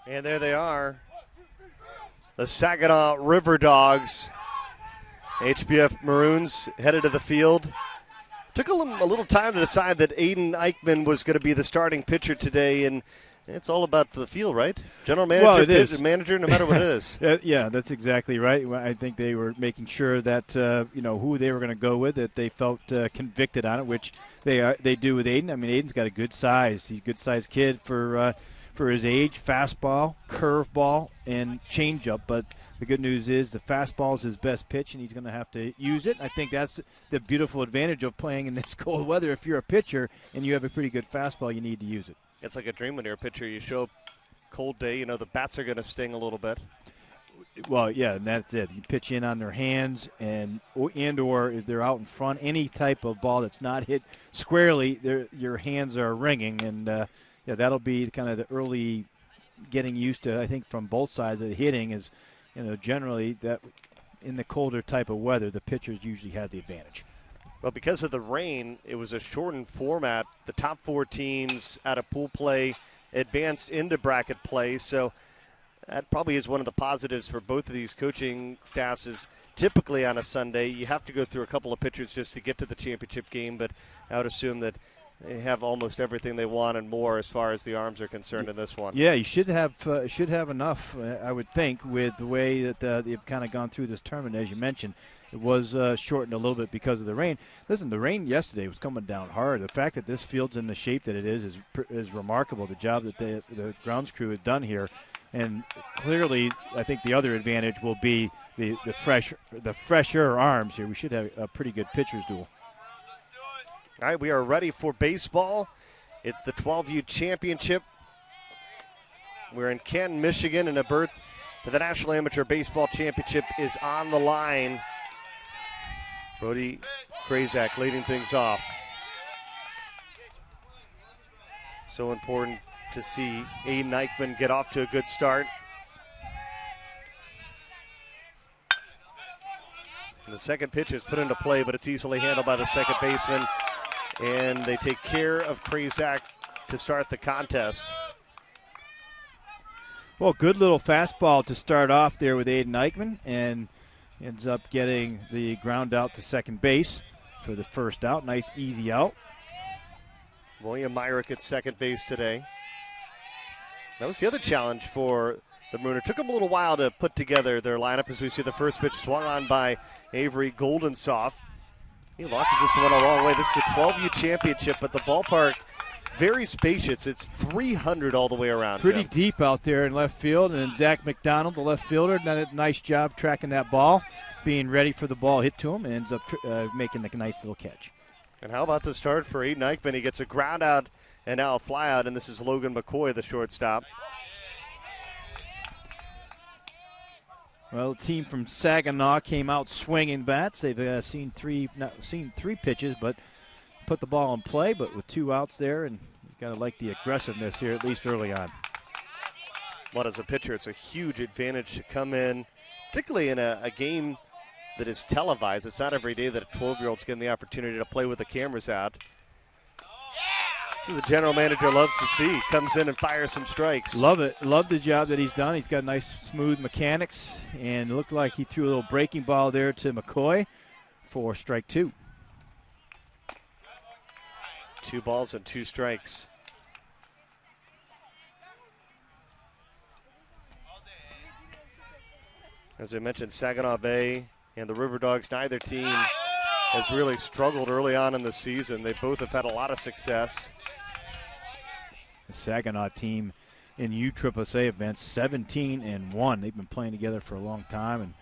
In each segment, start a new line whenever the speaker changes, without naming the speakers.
And there they are, the Saginaw Riverdawgs. HBF Maroons headed to the field. Took a little time to decide that Aiden Eichmann was going to be the starting pitcher today, and it's all about the field, right? General manager,
well, it is.
manager, no matter what it is.
Yeah, that's exactly right. I think they were making sure that who they were going to go with, that they felt convicted on it, which they do with Aiden. I mean, Aiden's got a good size. He's a good sized kid for his age. Fastball, curveball, and changeup. But the good news is the fastball is his best pitch, and he's going to have to use it. I think that's the beautiful advantage of playing in this cold weather. If you're a pitcher and you have a pretty good fastball, you need to use it. It's
like a dream when you're a pitcher. You show up cold day, the bats are going to sting a little bit.
Well, yeah, and that's it. You pitch in on their hands or if they're out in front, any type of ball that's not hit squarely, your hands are ringing. And, that'll be kind of the early getting used to, I think, from both sides of the hitting is, generally that in the colder type of weather, the pitchers usually have the advantage.
Well, because of the rain, it was a shortened format. The top 4 teams out of pool play advanced into bracket play. So that probably is one of the positives for both of these coaching staffs is typically on a Sunday, you have to go through a couple of pitchers just to get to the championship game. But I would assume that they have almost everything they want and more as far as the arms are concerned in this one.
Yeah, you should have enough, I would think, with the way that they've kind of gone through this tournament, as you mentioned. It was shortened a little bit because of the rain. Listen, the rain yesterday was coming down hard. The fact that this field's in the shape that it is remarkable, the job that the grounds crew has done here. And clearly, I think the other advantage will be the fresher arms here. We should have a pretty good pitcher's duel.
All right, we are ready for baseball. It's the 12U Championship. We're in Canton, Michigan, and a berth to the National Amateur Baseball Championship is on the line. Brody Krazak leading things off. So important to see Aiden Eichmann get off to a good start. And the second pitch is put into play, but it's easily handled by the second baseman. And they take care of Krazak to start the contest.
Well, good little fastball to start off there with Aiden Eichmann, and ends up getting the ground out to second base for the first out. Nice, easy out.
William Myrick at second base today. That was the other challenge for the Maroon. It took them a little while to put together their lineup as we see the first pitch swung on by Avery Goldensoft. He launches this one a long way. This is a 12U championship, but the ballpark very spacious. It's 300 all the way around.
Pretty deep out there in left field, and then Zach McDonald, the left fielder, done a nice job tracking that ball, being ready for the ball hit to him, and ends up making a nice little catch.
And how about the start for Aiden Eichmann? He gets a ground out and now a fly out, and this is Logan McCoy, the shortstop.
Well, the team from Saginaw came out swinging bats. They've seen three pitches, but put the ball in play. But with 2 outs there, and you got to like the aggressiveness here, at least early on.
Well, as a pitcher, it's a huge advantage to come in, particularly in a game that is televised. It's not every day that a 12-year-old's getting the opportunity to play with the cameras out. This is what the general manager loves to see. Comes in and fires some strikes.
Love it. Love the job that he's done. He's got nice, smooth mechanics, and it looked like he threw a little breaking ball there to McCoy for strike 2.
2 balls and 2 strikes. As I mentioned, Saginaw Bay and the Riverdawgs, neither team has really struggled early on in the season. They both have had a lot of success.
The Saginaw team in USSSA events, 17-1. They've been playing together for a long time, and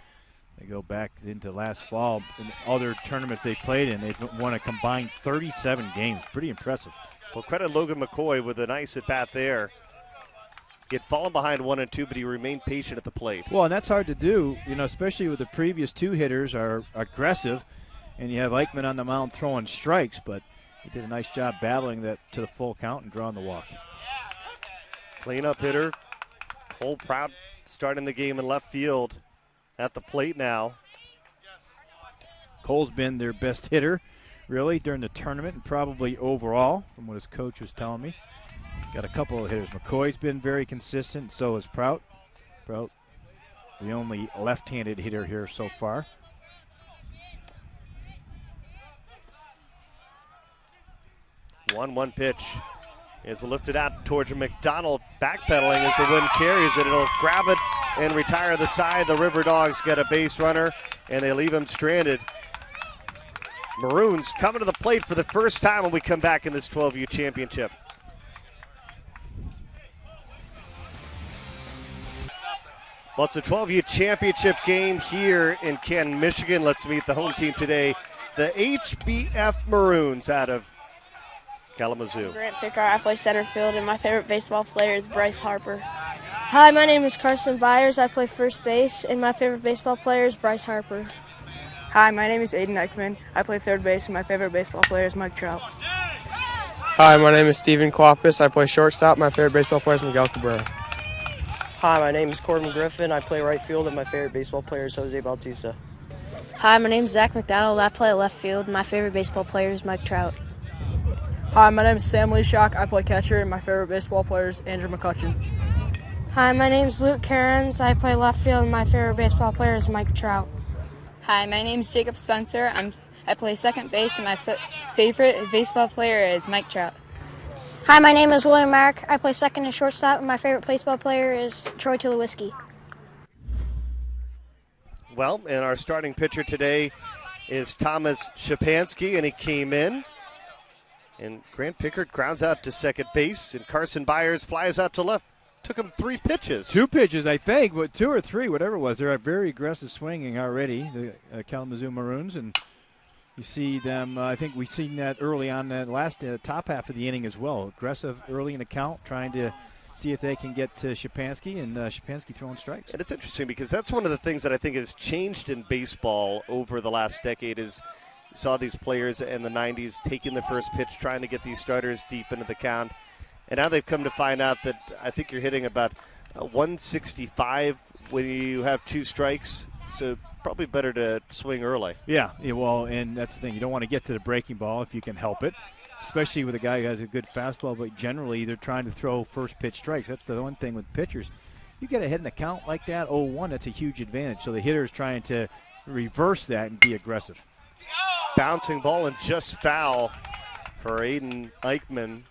they go back into last fall. In other tournaments they played in, they've won a combined 37 games. Pretty impressive.
Well, credit Logan McCoy with a nice at-bat there. He had fallen behind 1 and 2, but he remained patient at the plate.
Well, and that's hard to do, especially with the previous 2 hitters are aggressive, and you have Eichmann on the mound throwing strikes, but he did a nice job battling that to the full count and drawing the walk.
Cleanup hitter, Cole Proud starting the game in left field at the plate now.
Cole's been their best hitter, really, during the tournament and probably overall, from what his coach was telling me. Got a couple of hitters. McCoy's been very consistent. So is Prout. Prout, the only left-handed hitter here so far.
One pitch is lifted out towards McDonald, backpedaling as the wind carries it. It'll grab it and retire the side. The Riverdawgs get a base runner, and they leave him stranded. Maroons coming to the plate for the first time when we come back in this 12U championship. Well, it's a 12U championship game here in Canton, Michigan. Let's meet the home team today, the HBF Maroons out of Kalamazoo.
Grant Pickard. I play center field, and my favorite baseball player is Bryce Harper.
Hi, my name is Carson Byers. I play first base, and my favorite baseball player is Bryce Harper.
Hi, my name is Aiden Eichman. I play third base, and my favorite baseball player is Mike Trout.
Hi, my name is Steven Quapis. I play shortstop. My favorite baseball player is Miguel Cabrera.
Hi, my name is Corbin Griffin. I play right field, and my favorite baseball player is Jose Bautista.
Hi, my name is Zach McDonald. I play left field, and my favorite baseball player is Mike Trout.
Hi, my name is Sam Leashock. I play catcher, and my favorite baseball player is Andrew McCutcheon.
Hi, my name is Luke Cairns. I play left field, and my favorite baseball player is Mike Trout.
Hi, my name is Jacob Spencer. I play second base, and my favorite baseball player is Mike Trout.
Hi, my name is William Mark. I play second and shortstop, and my favorite baseball player is Troy Tulowitzki.
Well, and our starting pitcher today is Thomas Shapansky, and he came in. And Grant Pickard grounds out to second base, and Carson Byers flies out to left. Took him 3 pitches.
2 pitches, I think, but 2 or 3, whatever it was. They're very aggressive swinging already, the Kalamazoo Maroons, and you see them. I think we've seen that early on that last top half of the inning as well. Aggressive early in the count, trying to see if they can get to Shapansky, and Shapansky throwing strikes.
And it's interesting because that's one of the things that I think has changed in baseball over the last decade is you saw these players in the 90s taking the first pitch, trying to get these starters deep into the count. And now they've come to find out that I think you're hitting about 165 when you have 2 strikes. So probably better to swing early.
Yeah, well, and that's the thing. You don't want to get to the breaking ball if you can help it, especially with a guy who has a good fastball. But generally, they're trying to throw first pitch strikes. That's the one thing with pitchers. You get ahead in a count like that, 0-1, that's a huge advantage. So the hitter is trying to reverse that and be aggressive.
Bouncing ball and just foul for Aiden Eichman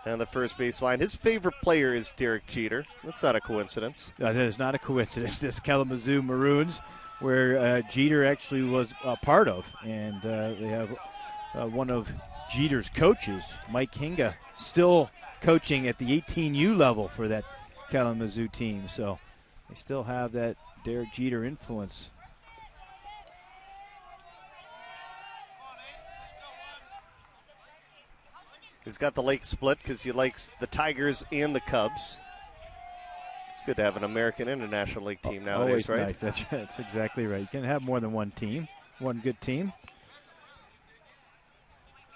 on the first base line. His favorite player is Derek Jeter. That's not a coincidence.
That is not a coincidence. This Kalamazoo Maroons, where Jeter actually was a part of, and they have one of Jeter's coaches, Mike Hinga, still coaching at the 18U level for that Kalamazoo team. So they still have that Derek Jeter influence.
He's got the lake split because he likes the Tigers and the Cubs. It's good to have an American International League team nowadays,
always
right?
Nice. That's exactly right. You can have more than one team, one good team.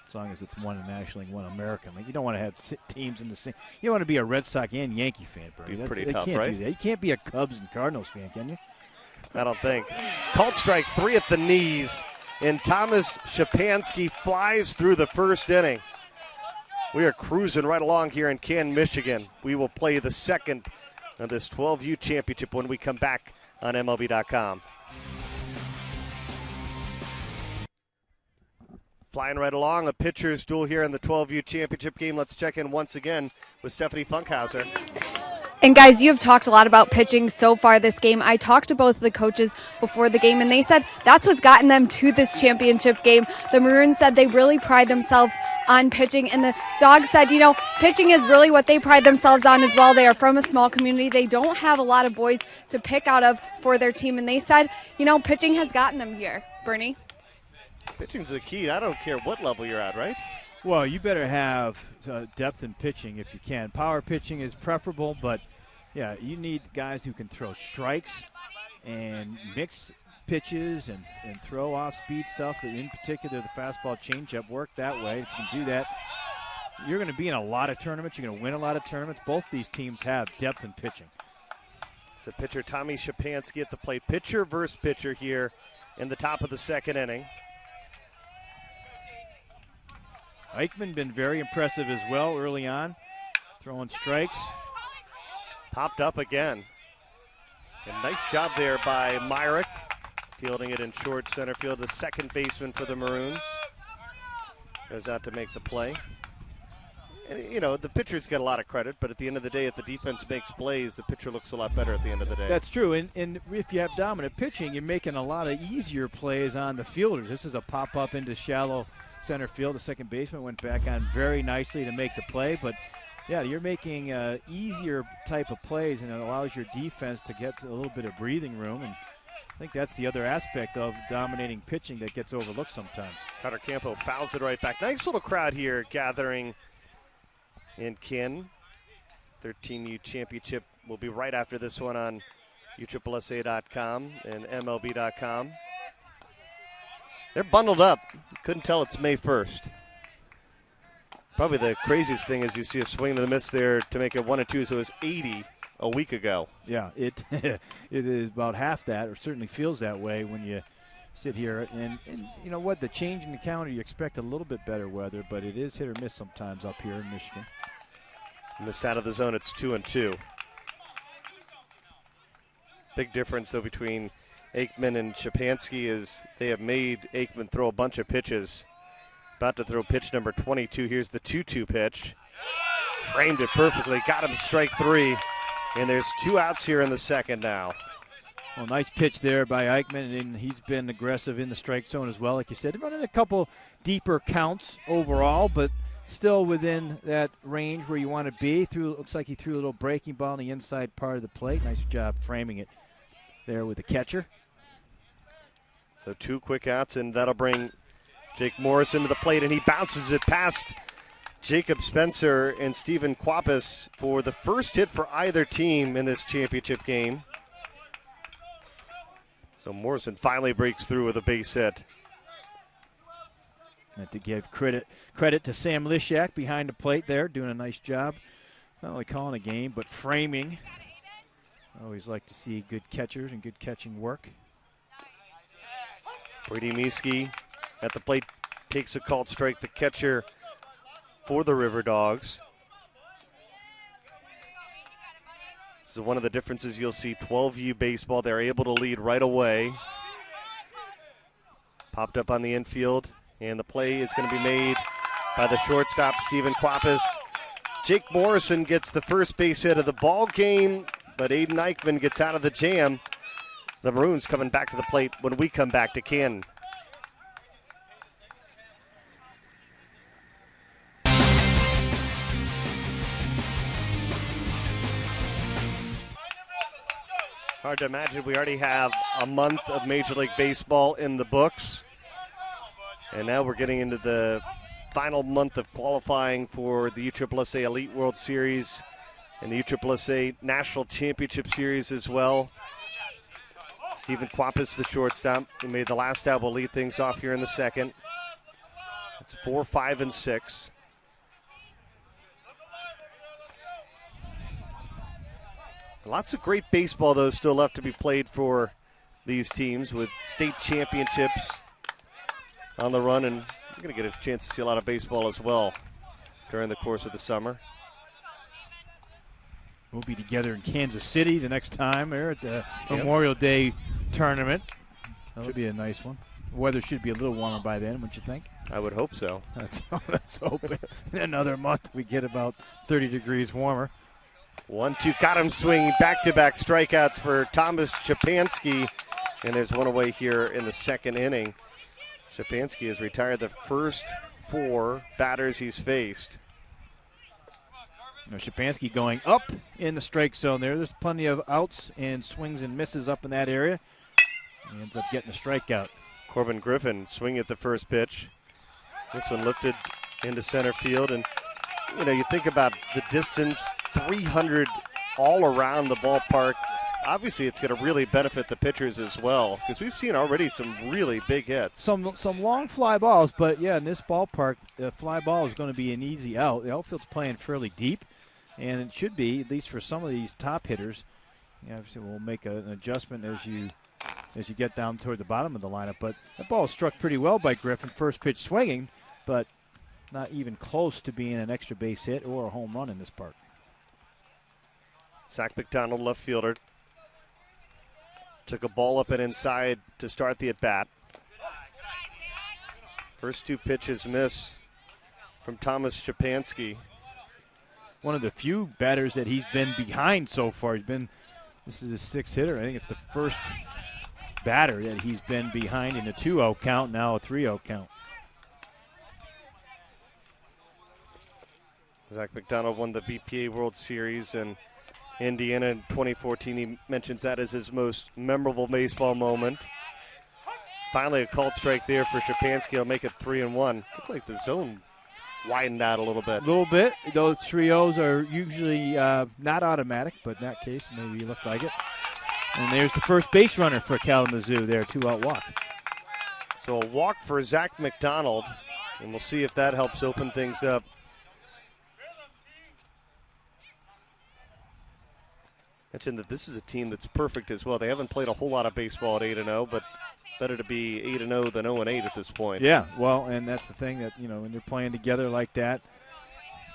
As long as it's one National League, one American League. You don't want to have teams in the same. You don't want to be a Red Sox and Yankee fan, Bernie.
Be pretty
they
tough,
can't
right?
do that. You can't be a Cubs and Cardinals fan, can you?
I don't think. Called strike 3 at the knees, and Thomas Shapansky flies through the first inning. We are cruising right along here in Canton, Michigan. We will play the second of this 12U championship when we come back on MLB.com. Flying right along, a pitcher's duel here in the 12U championship game. Let's check in once again with Stephanie Funkhauser.
And guys, you have talked a lot about pitching so far this game. I talked to both of the coaches before the game, and they said that's what's gotten them to this championship game. The Maroons said they really pride themselves on pitching, and the Dogs said, pitching is really what they pride themselves on as well. They are from a small community. They don't have a lot of boys to pick out of for their team, and they said, pitching has gotten them here. Bernie?
Pitching's the key. I don't care what level you're at, right?
Well, you better have depth in pitching if you can. Power pitching is preferable, but, yeah, you need guys who can throw strikes and mix pitches and throw off-speed stuff, but in particular the fastball changeup work that way. If you can do that, you're going to be in a lot of tournaments. You're going to win a lot of tournaments. Both these teams have depth in pitching.
It's a pitcher, Tommy Shapansky, at the plate. Pitcher versus pitcher here in the top of the second inning.
Eichman been very impressive as well early on. Throwing strikes.
Popped up again. A nice job there by Myrick, fielding it in short center field. The second baseman for the Maroons goes out to make the play. And, you know, the pitcher's got a lot of credit, but at the end of the day, if the defense makes plays, the pitcher looks a lot better at the end of the day.
That's true. And if you have dominant pitching, you're making a lot of easier plays on the fielders. This is a pop-up into shallow center field. The second baseman went back on very nicely to make the play. But, yeah, you're making easier type of plays, and it allows your defense to get a little bit of breathing room. And I think that's the other aspect of dominating pitching that gets overlooked sometimes.
Carter Campo fouls it right back. Nice little crowd here gathering in Kin. 13U championship will be right after this one on USSSA.com and MLB.com. They're bundled up. You couldn't tell it's May 1st. Probably the craziest thing is you see a swing to the miss there to make it 1-2, so it was 80 a week ago.
Yeah, it it is about half that, or certainly feels that way when you sit here. And you know what, the change in the calendar, you expect a little bit better weather, but it is hit or miss sometimes up here in Michigan.
Missed out of the zone, it's 2-2. Big difference, though, between Aikman and Shapansky is they have made Aikman throw a bunch of pitches. About to throw pitch number 22. Here's the 2-2 pitch. Framed it perfectly, got him strike 3. And there's 2 outs here in the second now.
Well, nice pitch there by Aikman, and he's been aggressive in the strike zone as well. Like you said, running a couple deeper counts overall, but still within that range where you want to be. Looks like he threw a little breaking ball on the inside part of the plate. Nice job framing it there with the catcher.
So 2 quick outs, and that'll bring Jake Morrison to the plate, and he bounces it past Jacob Spencer and Stephen Quapis for the first hit for either team in this championship game. So Morrison finally breaks through with a base hit.
And to give credit to Sam Lishak behind the plate there, doing a nice job, not only calling a game, but framing. I always like to see good catchers and good catching work.
Brady Miski at the plate takes a called strike, the catcher for the Riverdawgs. This is one of the differences you'll see 12U baseball. They're able to lead right away. Popped up on the infield, and the play is going to be made by the shortstop, Stephen Quapis. Jake Morrison gets the first base hit of the ball game, but Aiden Eichmann gets out of the jam. The Maroons coming back to the plate when we come back to Canton. Hard to imagine we already have a month of Major League Baseball in the books. And now we're getting into the final month of qualifying for the USSSA Elite World Series and the USSSA National Championship Series as well. Stephen Quapis, the shortstop, who made the last out, will lead things off here in the second. It's 4, 5, and 6. Lots of great baseball, though, still left to be played for these teams with state championships on the run, and we're going to get a chance to see a lot of baseball as well during the course of the summer.
We'll be together in Kansas City the next time there at the Memorial Day tournament. That'll be a nice one. The weather should be a little warmer by then, wouldn't you think?
I would hope so.
Let's hope in another month we get about 30 degrees warmer.
1-2, got him swinging. Back-to-back strikeouts for Thomas Shapansky, and there's one away here in the second inning. Shapansky has retired the first 4 batters he's faced.
Shapansky going up in the strike zone there. There's plenty of outs and swings and misses up in that area. He ends up getting a strikeout.
Corbin Griffin swinging at the first pitch. This one lifted into center field. And, you know, you think about the distance, 300 all around the ballpark. Obviously, it's going to really benefit the pitchers as well, because we've seen already some really big hits.
Some long fly balls, but, yeah, in this ballpark, the fly ball is going to be an easy out. The outfield's playing fairly deep, and it should be, at least for some of these top hitters. Obviously, we'll make an adjustment as you get down toward the bottom of the lineup. But that ball was struck pretty well by Griffin. First pitch swinging, but not even close to being an extra base hit or a home run in this park.
Zach McDonald, left fielder, took a ball up and inside to start the at-bat. First 2 pitches miss from Thomas Szczepanski.
One of the few batters that he's been behind so far. This is his 6th hitter. I think it's the first batter that he's been behind in a 2-0 count, now a 3-0 count.
Zach McDonald won the BPA World Series in Indiana in 2014. He mentions that as his most memorable baseball moment. Finally, a called strike there for Szczepanski. He'll make it 3-1. Looked like the zone widened out a little bit.
A little bit. Those 3-0s are usually not automatic, but in that case, maybe it looked like it. And there's the first base runner for Kalamazoo there, 2-out walk.
So a walk for Zach McDonald, and we'll see if that helps open things up. Mentioned that this is a team that's perfect as well. They haven't played a whole lot of baseball at 8-0, but better to be 8-0 than 0-8 at this point.
Yeah, well, and that's the thing that, when they're playing together like that,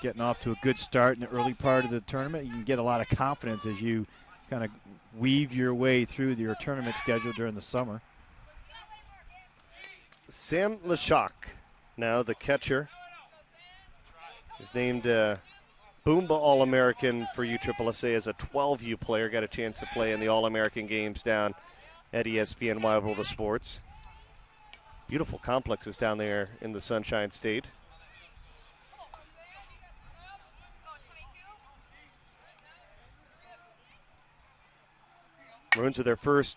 getting off to a good start in the early part of the tournament, you can get a lot of confidence as you kind of weave your way through your tournament schedule during the summer.
Sam Lashak, now the catcher, is named Boomba All-American for USSSA as a 12U player. Got a chance to play in the All-American games down at ESPN Wide World of Sports. Beautiful complexes down there in the Sunshine State. Maroons with their first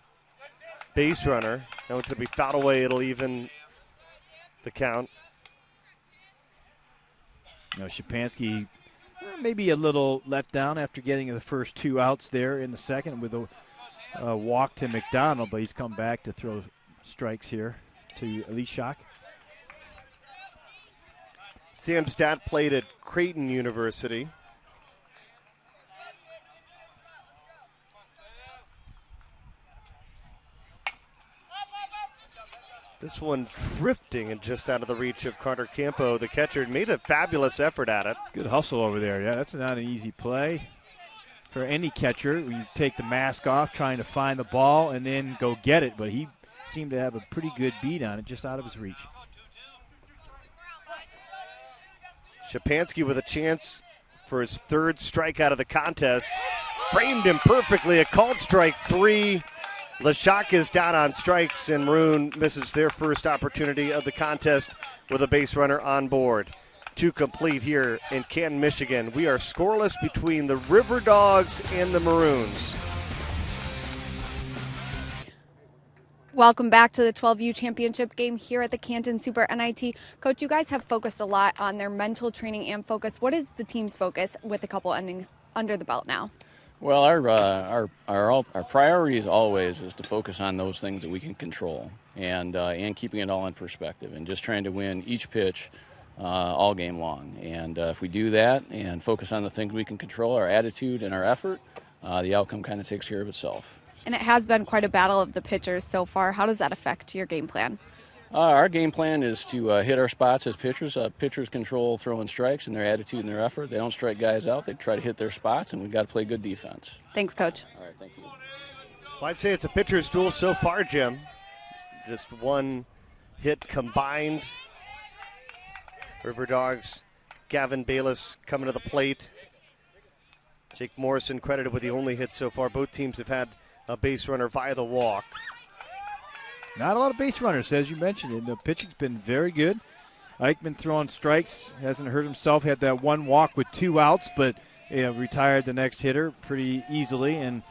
base runner. Now it's going to be fouled away. It'll even the count.
Szczepanski maybe a little let down after getting the first 2 outs there in the second with a walk to McDonald, but he's come back to throw strikes here to Lashak.
Sam Stat played at Creighton University. This one drifting and just out of the reach of Carter Campo, the catcher, made a fabulous effort at it.
Good hustle over there. Yeah, that's not an easy play for any catcher. You take the mask off, trying to find the ball and then go get it, but he seemed to have a pretty good beat on it, just out of his reach.
Szczepanski with a chance for his 3rd strikeout of the contest. Framed him perfectly, a called strike 3. Lashak is down on strikes, and Maroon misses their first opportunity of the contest with a base runner on board. 2 complete here in Canton, Michigan. We are scoreless between the Riverdawgs and the Maroons.
Welcome back to the 12U championship game here at the Canton Super NIT. Coach, you guys have focused a lot on their mental training and focus. What is the team's focus with a couple innings under the belt now?
Well, our priority always is to focus on those things that we can control, and keeping it all in perspective, and just trying to win each pitch all game long. And if we do that and focus on the things we can control, our attitude and our effort, the outcome kind of takes care of itself.
And it has been quite a battle of the pitchers so far. How does that affect your game plan?
Our game plan is to hit our spots as pitchers. Pitchers control throwing strikes and their attitude and their effort. They don't strike guys out. They try to hit their spots, and we've got to play good defense.
Thanks, Coach.
All right, thank you.
Well, I'd say it's a pitcher's duel so far, Jim. Just 1 hit combined. Riverdawgs, Gavin Bayless coming to the plate. Jake Morrison credited with the only hit so far. Both teams have had a base runner via the walk.
Not a lot of base runners, as you mentioned. And the pitching's been very good. Eichmann throwing strikes, hasn't hurt himself. Had that 1 walk with 2 outs, but retired the next hitter pretty easily. And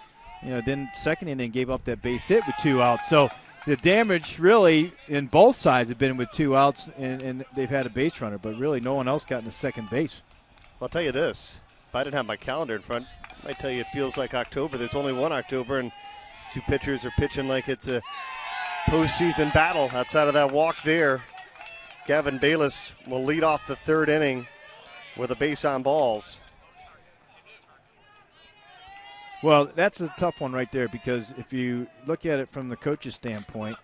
then second inning gave up that base hit with 2 outs. So the damage really in both sides have been with 2 outs, and they've had a base runner, but really no one else got into second base.
I'll tell you this. If I didn't have my calendar in front, I might tell you it feels like October. There's only 1 October, and these 2 pitchers are pitching like it's a postseason battle. Outside of that walk there, Gavin Bayless will lead off the 3rd inning with a base on balls.
Well, that's a tough one right there, because if you look at it from the coach's standpoint,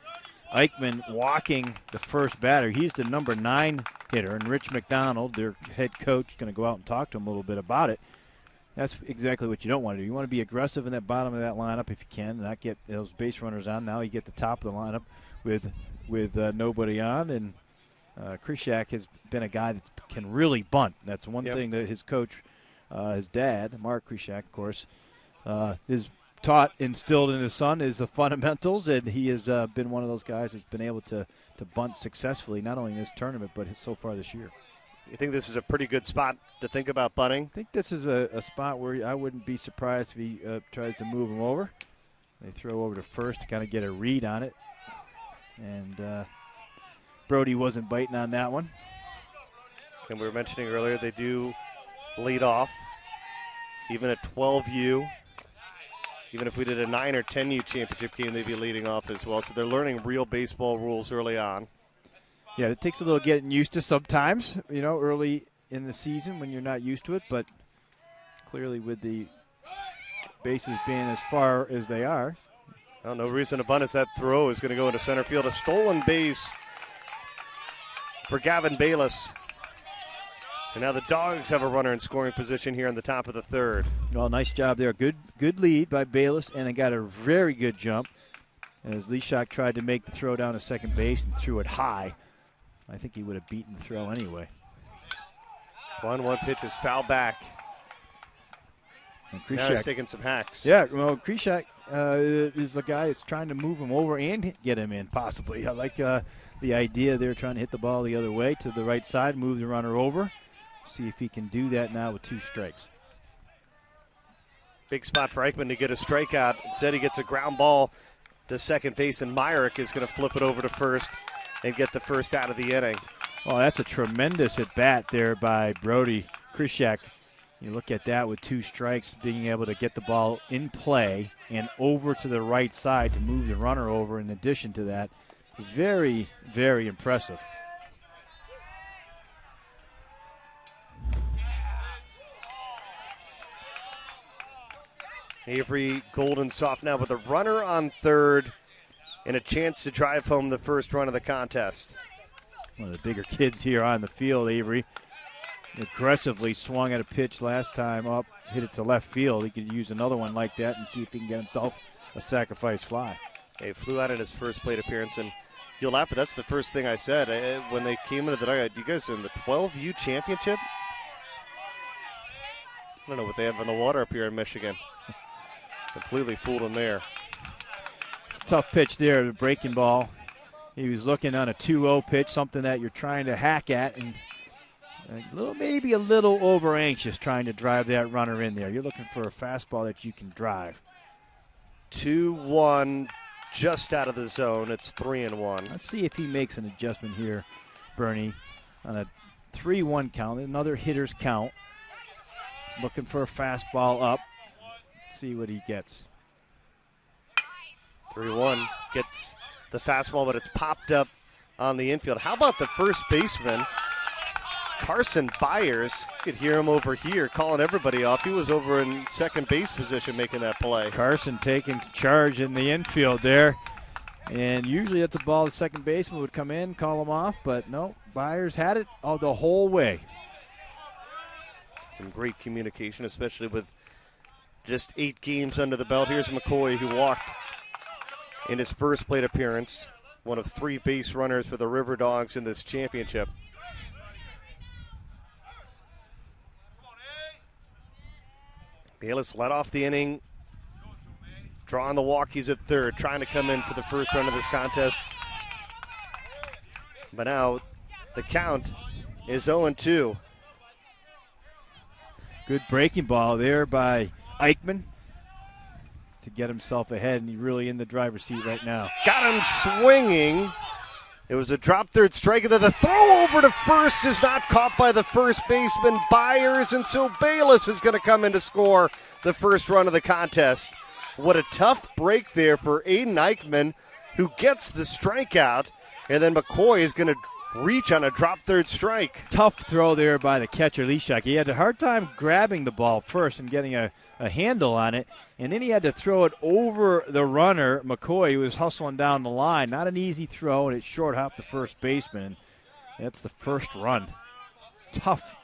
Eichmann walking the first batter. He's the number 9 hitter, and Rich McDonald, their head coach, is going to go out and talk to him a little bit about it. That's exactly what you don't want to do. You want to be aggressive in that bottom of that lineup if you can, not get those base runners on. Now you get the top of the lineup with nobody on, and Krishak has been a guy that can really bunt. That's one thing that his coach, his dad, Mark Krishak, of course, is instilled in his son is the fundamentals, and he has been one of those guys that's been able to bunt successfully, not only in this tournament but so far this year.
You think this is a pretty good spot to think about bunting?
I think this is a spot where I wouldn't be surprised if he tries to move him over. They throw over to first to kind of get a read on it. And Brody wasn't biting on that one.
And we were mentioning earlier they do lead off. Even at 12U, even if we did a 9 or 10U championship game, they'd be leading off as well. So they're learning real baseball rules early on.
Yeah, it takes a little getting used to sometimes, early in the season when you're not used to it. But clearly with the bases being as far as they are.
Well, no reason to bunt as that throw is going to go into center field. A stolen base for Gavin Bayless. And now the Dogs have a runner in scoring position here in the top of the third.
Well, nice job there. Good lead by Bayless, and it got a very good jump as Leshak tried to make the throw down to second base and threw it high. I think he would have beaten the throw anyway.
1-1 pitch is foul back.
And
now he's taking some hacks.
Yeah, well, Krishak is the guy that's trying to move him over and get him in, possibly. I like the idea they're trying to hit the ball the other way to the right side, move the runner over. See if he can do that now with 2 strikes.
Big spot for Eichmann to get a strikeout. Instead, he gets a ground ball to second base, and Myrick is going to flip it over to first and get the first out of the inning.
Oh, that's a tremendous at-bat there by Brody Krishak. You look at that with 2 strikes, being able to get the ball in play and over to the right side to move the runner over in addition to that. Very, very impressive.
Avery Golden soft now with a runner on third and a chance to drive home the first run of the contest.
One of the bigger kids here on the field, Avery. Aggressively swung at a pitch last time up, hit it to left field. He could use another one like that and see if he can get himself a sacrifice fly.
He flew out in his first plate appearance, and you'll laugh, but that's the first thing I said when they came into the dugout. You guys in the 12U championship? I don't know what they have in the water up here in Michigan. Completely fooled him there.
It's a tough pitch there, the breaking ball. He was looking on a 2-0 pitch, something that you're trying to hack at, and maybe a little over anxious trying to drive that runner in there. You're looking for a fastball that you can drive.
2-1, just out of the zone. It's 3-1.
Let's see if he makes an adjustment here, Bernie, on a 3-1 count, another hitter's count. Looking for a fastball up. See what he gets.
3-1 gets the fastball, but it's popped up on the infield. How about the first baseman, Carson Byers? You could hear him over here calling everybody off. He was over in second base position making that play.
Carson taking charge in the infield there. And usually that's a ball the second baseman would come in, call him off, but no, Byers had it the whole way.
Some great communication, especially with just 8 games under the belt. Here's McCoy, who walked in his first plate appearance, one of 3 base runners for the Riverdawgs in this championship. Bayless led off the inning, drawing the walk. He's at third, trying to come in for the first run of this contest. But now the count is 0-2.
Good breaking ball there by Eichmann to get himself ahead, and he's really in the driver's seat right now.
Got him swinging. It was a drop third strike, and then the throw over to first is not caught by the first baseman, Byers, and so Bayless is going to come in to score the first run of the contest. What a tough break there for Aiden Eichmann, who gets the strikeout, and then McCoy is going to reach on a drop third strike.
Tough throw there by the catcher, Leshak. He had a hard time grabbing the ball first and getting a handle on it, and then he had to throw it over the runner, McCoy, who was hustling down the line. Not an easy throw, and it short hopped the first baseman. That's the first run. Tough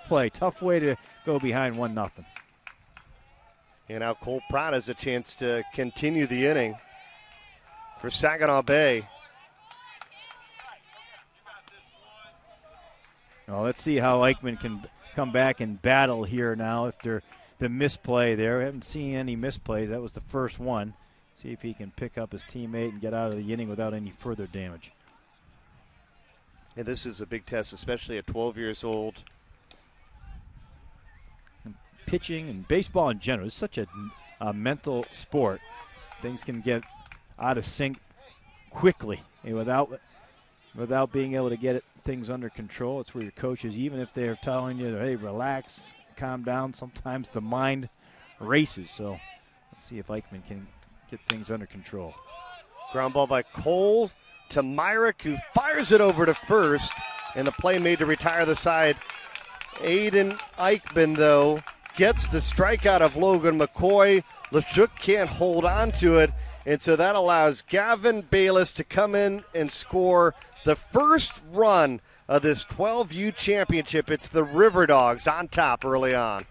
play. Tough way to go behind 1-0.
And now Cole Pratt has a chance to continue the inning for Saginaw Bay.
Well, let's see how Eichmann can come back and battle here now after the misplay there. We haven't seen any misplays. That was the first one. See if he can pick up his teammate and get out of the inning without any further damage.
And this is a big test, especially at 12 years old.
And pitching and baseball in general is such a mental sport. Things can get out of sync quickly without being able to get things under control. It's where your coaches, even if they're telling you, hey, relax, calm down, sometimes the mind races. So let's see if Eichmann can get things under control.
Ground ball by Cole to Myrick, who fires it over to first, and the play made to retire the side. Aiden Eichmann, though, gets the strikeout of Logan McCoy. LeChuck can't hold on to it, and so that allows Gavin Bayless to come in and score the first run of this 12U championship. It's the Riverdawgs on top early on.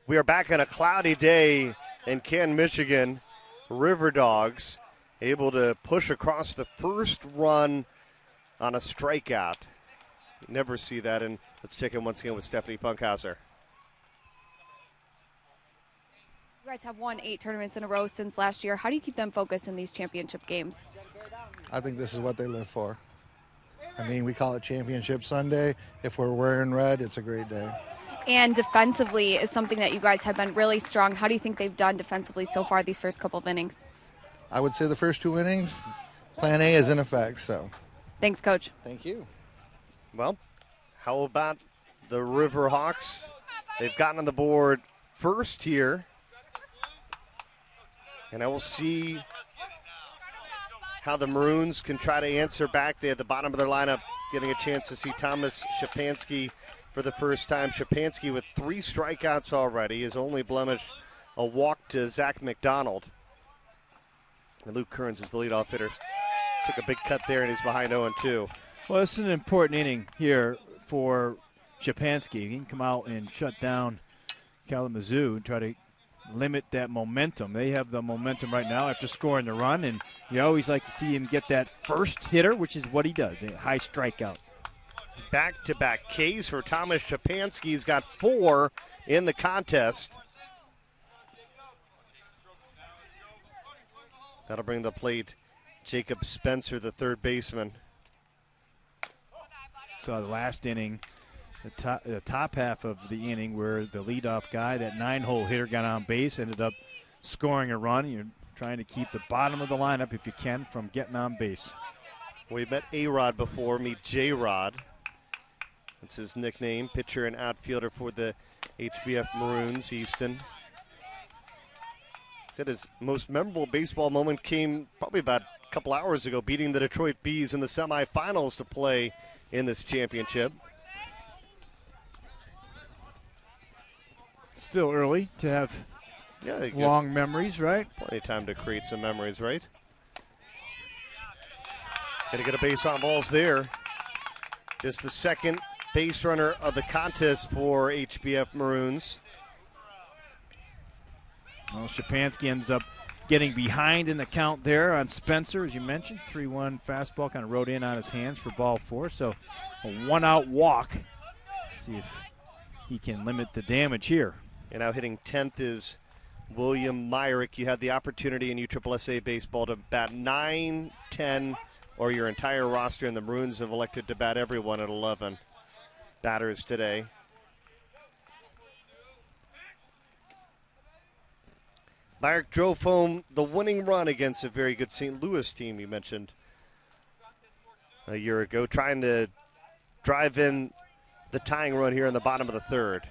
We are back on a cloudy day in Canton, Michigan. Riverdawgs able to push across the first run on a strikeout. You never see that, and let's check in once again with Stephanie Funkhauser.
You guys have won 8 tournaments in a row since last year. How do you keep them focused in these championship games?
I think this is what they live for. I mean, we call it Championship Sunday. If we're wearing red, it's a great day.
And defensively is something that you guys have been really strong. How do you think they've done defensively so far these first couple of innings?
I would say the first 2 innings, Plan A is in effect. So,
thanks, Coach.
Thank you.
Well, how about the Riverhawks? They've gotten on the board first here. And I will see how the Maroons can try to answer back. They at the bottom of their lineup getting a chance to see Thomas Shapansky for the first time. Shapansky with 3 strikeouts already. His only blemish, a walk to Zach McDonald. And Luke Kearns is the leadoff hitter. Took a big cut there, and he's behind 0-2.
Well, this is an important inning here for Shapansky. He can come out and shut down Kalamazoo and try to limit that momentum. They have the momentum right now after scoring the run, and you always like to see him get that first hitter, which is what he does, a high strikeout.
Back-to-back Ks for Thomas Shapansky. He's got 4 in the contest. That'll bring the plate Jacob Spencer, the third baseman.
So the last inning, the top half of the inning where the leadoff guy, that 9-hole hitter, got on base, ended up scoring a run. You're trying to keep the bottom of the lineup, if you can, from getting on base.
We met A-Rod before. Meet J-Rod. That's his nickname, pitcher and outfielder for the HBF Maroons, Easton. Said his most memorable baseball moment came probably about a couple hours ago, beating the Detroit Bees in the semifinals to play in this championship.
Still early to have long memories, right?
Plenty of time to create some memories, right? Gonna get a base on balls there. Just the second base runner of the contest for HBF Maroons.
Well, Shapansky ends up getting behind in the count there on Spencer, as you mentioned. 3-1 fastball kind of rode in on his hands for ball 4. So a 1-out walk. See if he can limit the damage here.
And now hitting 10th is William Myrick. You had the opportunity in USSSA baseball to bat 9, 10, or your entire roster, and the Maroons have elected to bat everyone at 11 batters today. Myrick drove home the winning run against a very good St. Louis team you mentioned a year ago, trying to drive in the tying run here in the bottom of the third.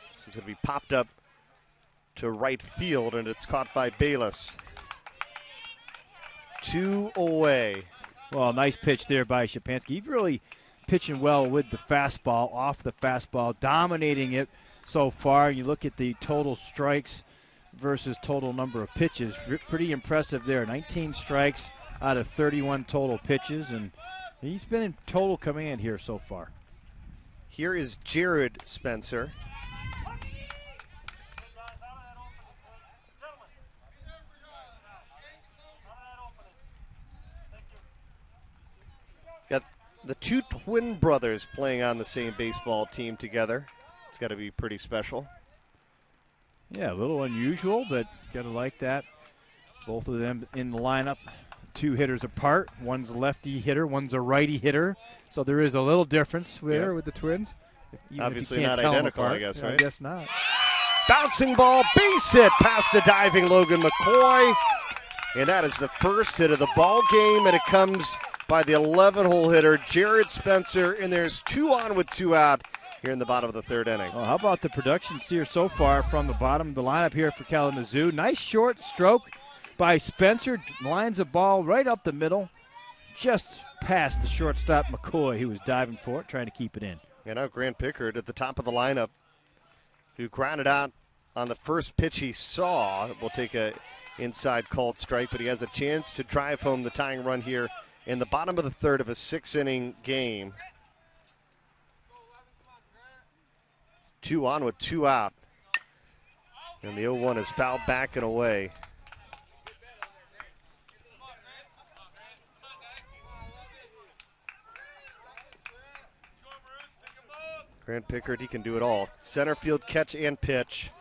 This is going to be popped up to right field, and it's caught by Bayless. 2 away.
Well, nice pitch there by Shapansky. He's really pitching well with the fastball, off the fastball, dominating it so far. You look at the total strikes versus total number of pitches. Pretty impressive there. 19 strikes out of 31 total pitches, and he's been in total command here so far.
Here is Jared Spencer. Got the two twin brothers playing on the same baseball team together. It's got to be pretty special.
Yeah, a little unusual, but got to like that. Both of them in the lineup, 2 hitters apart. One's a lefty hitter, one's a righty hitter. So there is a little difference there with the twins. Even
obviously not identical, I guess, right?
I guess not.
Bouncing ball, base hit past the diving Logan McCoy. And that is the first hit of the ball game, and it comes by the 11-hole hitter, Jared Spencer. And there's 2 on with 2 out here in the bottom of the 3rd inning.
Well, how about the production here so far from the bottom of the lineup here for Kalamazoo? Nice short stroke by Spencer. Lines the ball right up the middle, just past the shortstop McCoy, who was diving for it, trying to keep it in.
And now Grant Pickard at the top of the lineup, who grounded out on the first pitch he saw. Will take a inside called strike, but he has a chance to drive home the tying run here in the bottom of the 3rd of a 6-inning game. 2 on with 2 out. And the 0-1 is fouled back and away. Grant Pickard, he can do it all. Center field catch and pitch.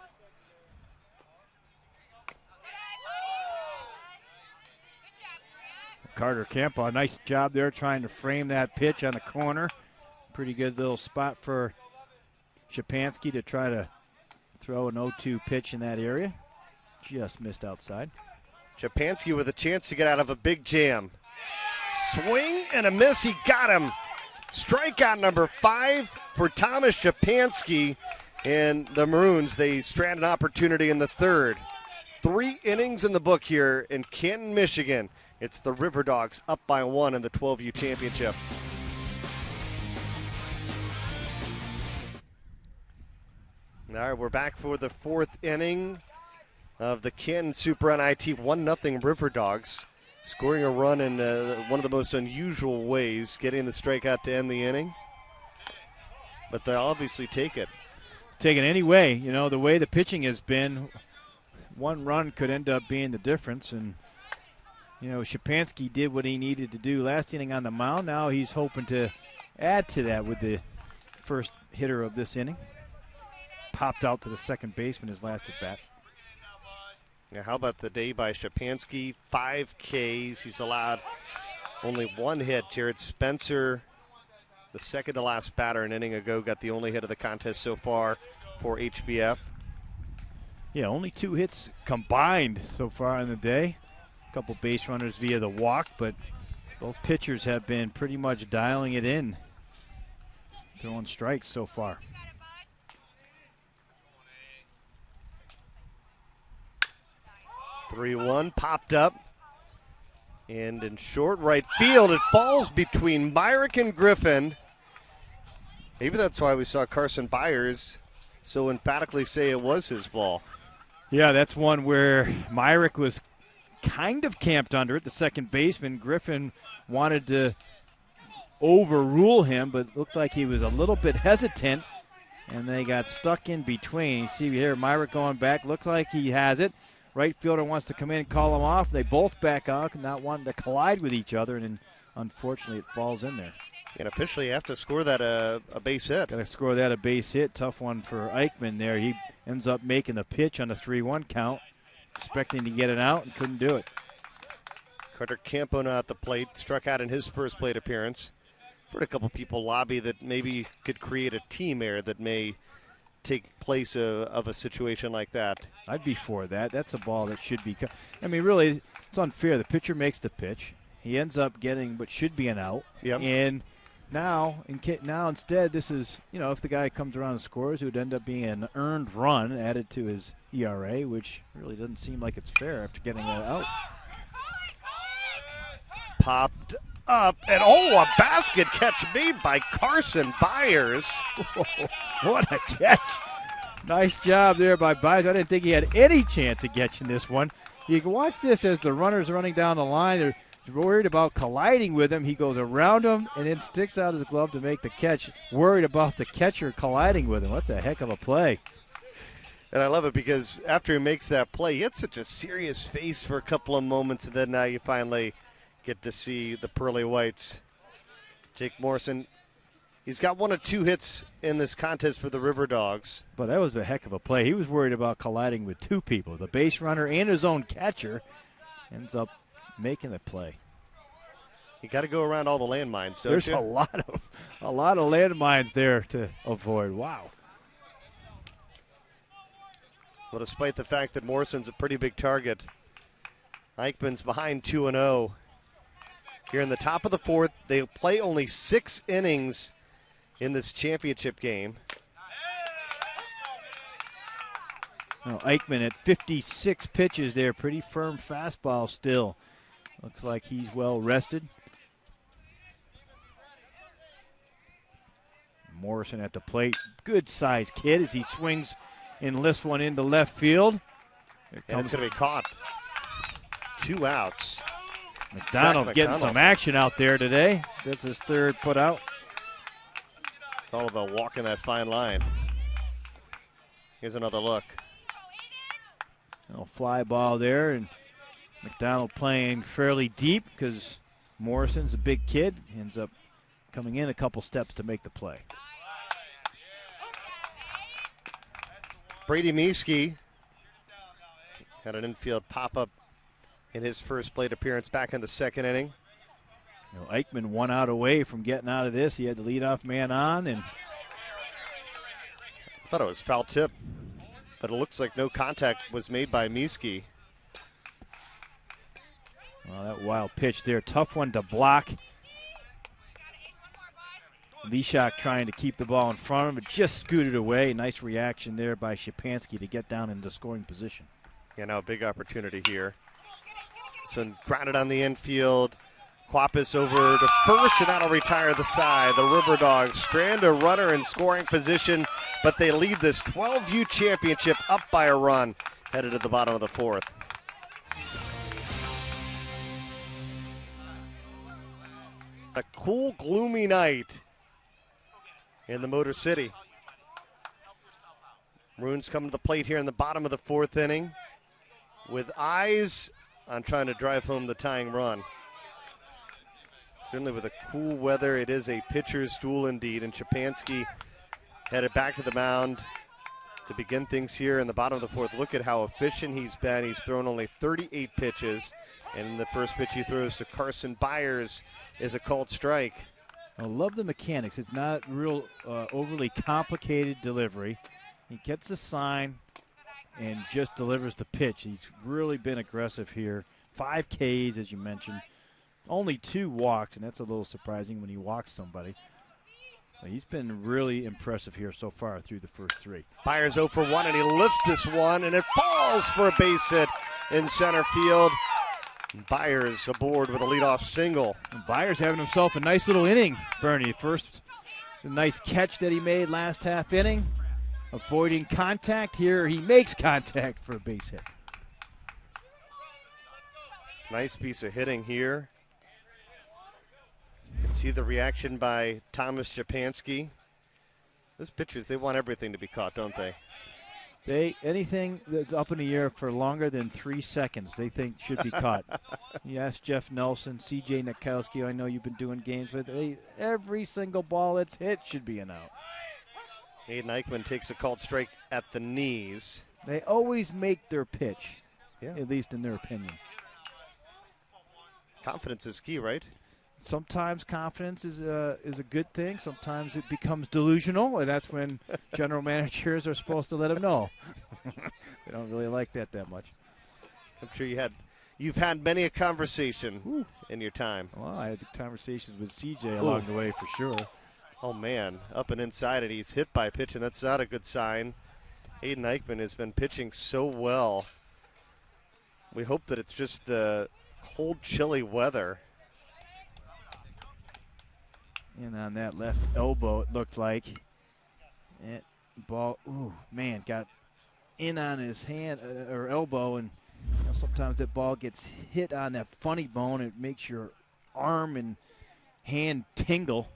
Carter Campa, nice job there trying to frame that pitch on the corner. Pretty good little spot for Shapansky to try to throw an 0-2 pitch in that area. Just missed outside.
Shapansky with a chance to get out of a big jam. Swing and a miss. He got him. Strikeout number 5 for Thomas Shapansky. And the Maroons, they strand an opportunity in the 3rd. 3 innings in the book here in Canton, Michigan. It's the Riverdawgs up by 1 in the 12U championship. All right, we're back for the 4th inning of the Canton Super NIT 1-0 Riverdawgs. Scoring a run in one of the most unusual ways, getting the strikeout to end the inning. But they obviously take it.
Take it any way. You know, the way the pitching has been, 1 run could end up being the difference. And, you know, Shapansky did what he needed to do last inning on the mound. Now he's hoping to add to that with the first hitter of this inning. Popped out to the second baseman his last at bat.
Now, how about the day by Shapansky? 5 Ks. He's allowed only 1 hit. Jared Spencer, the second to last batter an inning ago, got the only hit of the contest so far for HBF.
Yeah, only 2 hits combined so far in the day. A couple base runners via the walk, but both pitchers have been pretty much dialing it in, throwing strikes so far.
3-1 popped up. And in short right field, it falls between Myrick and Griffin. Maybe that's why we saw Carson Byers so emphatically say it was his ball.
Yeah, that's one where Myrick was kind of camped under it, the second baseman. Griffin wanted to overrule him, but looked like he was a little bit hesitant, and they got stuck in between. You see here Myrick going back. Looks like he has it. Right fielder wants to come in and call him off. They both back out, not wanting to collide with each other, and unfortunately it falls in there.
And officially you have to score that a base hit.
Got to score that a base hit. Tough one for Eichmann there. He ends up making the pitch on the 3-1 count, expecting to get it out and couldn't do it.
Carter Campona at the plate, struck out in his first plate appearance. I've heard a couple people lobby that maybe could create a team error that may take place of a situation like that.
I'd be for that. That's a ball that should be. I mean, really, it's unfair. The pitcher makes the pitch. He ends up getting what should be an out.
Yep.
And now instead, this is, you know, if the guy comes around and scores, it would end up being an earned run added to his ERA, which really doesn't seem like it's fair after getting that out.
Popped up, and a basket catch made by Carson Byers.
What a catch. Nice job there by Byers. I didn't think he had any chance of catching this one. You can watch this as the runner's running down the line. They're worried about colliding with him. He goes around him and then sticks out his glove to make the catch. Worried about the catcher colliding with him. That's a heck of a play.
And I love it because after he makes that play, he had such a serious face for a couple of moments, and then now you finally get to see the pearly whites. Jake Morrison, he's got 1 or 2 hits in this contest for the Riverdawgs.
But that was a heck of a play. He was worried about colliding with 2 people, the base runner and his own catcher. Ends up making the play.
You got to go around all the landmines, don't
There's
you?
a lot of landmines there to avoid. Wow.
Well, despite the fact that Morrison's a pretty big target, Eichmann's behind 2-0. Here in the top of the 4th, they play only 6 innings in this championship game.
Now, Eichmann at 56 pitches there. Pretty firm fastball still. Looks like he's well rested. Morrison at the plate. Good-sized kid as he swings and lifts one into left field.
And it's going to be caught. 2 outs.
McDonald getting some action out there today. That's his 3rd put out.
It's all about walking that fine line. Here's another look.
Fly ball there, and McDonald playing fairly deep because Morrison's a big kid. Ends up coming in a couple steps to make the play.
Brady Mieske had an infield pop-up in his first plate appearance back in the 2nd inning.
Eichmann 1 out away from getting out of this. He had the leadoff man on, and
I thought it was foul tip, but it looks like no contact was made by Mieske.
Well, that wild pitch there. Tough one to block. Leshak trying to keep the ball in front of him, but just scooted away. Nice reaction there by Szczepanski to get down into scoring position.
Yeah, now a big opportunity here. This one grounded on the infield. Quapis over to first, and that'll retire the side. The Riverdawgs strand a runner in scoring position, but they lead this 12U championship up by a run, headed to the bottom of the 4th. A cool, gloomy night in the Motor City. Maroons coming to the plate here in the bottom of the 4th inning with eyes on trying to drive home the tying run. Certainly with the cool weather, it is a pitcher's duel indeed, and Szczepanski headed back to the mound to begin things here in the bottom of the 4th. Look at how efficient he's been. He's thrown only 38 pitches, and the first pitch he throws to Carson Byers is a called strike.
I love the mechanics. It's not real overly complicated delivery. He gets the sign and just delivers the pitch. He's really been aggressive here. 5 Ks, as you mentioned. Only 2 walks, and that's a little surprising when he walks somebody. But he's been really impressive here so far through the first 3.
Byers 0 for 1, and he lifts this one, and it falls for a base hit in center field. Byers aboard with a leadoff single.
And Byers having himself a nice little inning, Bernie. First, the nice catch that he made last half inning. Avoiding contact. Here he makes contact for a base hit.
Nice piece of hitting here. You can see the reaction by Thomas Szczepanski. Those pitchers, they want everything to be caught, don't they?
Anything that's up in the air for longer than 3 seconds, they think should be caught. Yes, Jeff Nelson, C.J. Nikowski, I know you've been doing games with. Every single ball that's hit should be an out.
Aiden Eichmann takes a called strike at the knees.
They always make their pitch,
yeah,
at least in their opinion.
Confidence is key, right?
Sometimes confidence is a good thing. Sometimes it becomes delusional, and that's when general managers are supposed to let them know. They don't really like that much.
I'm sure you've had many a conversation in your time.
Well, I had conversations with CJ along the way for sure.
Oh, man, up and inside it. He's hit by a pitch, and that's not a good sign. Aiden Eichmann has been pitching so well. We hope that it's just the cold, chilly weather.
And on that left elbow, it looked like. That ball, got in on his hand or elbow and sometimes that ball gets hit on that funny bone. It makes your arm and hand tingle.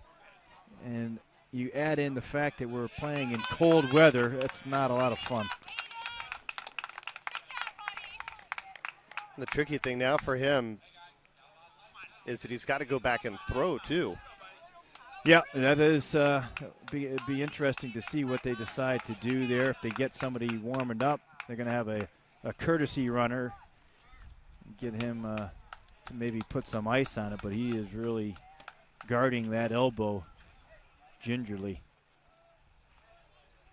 And you add in the fact that we're playing in cold weather, that's not a lot of fun.
The tricky thing now for him is that he's got to go back and throw, too.
Yeah, that is it'd be interesting to see what they decide to do there. If they get somebody warming up, they're going to have a courtesy runner, get him to maybe put some ice on it, but he is really guarding that elbow gingerly.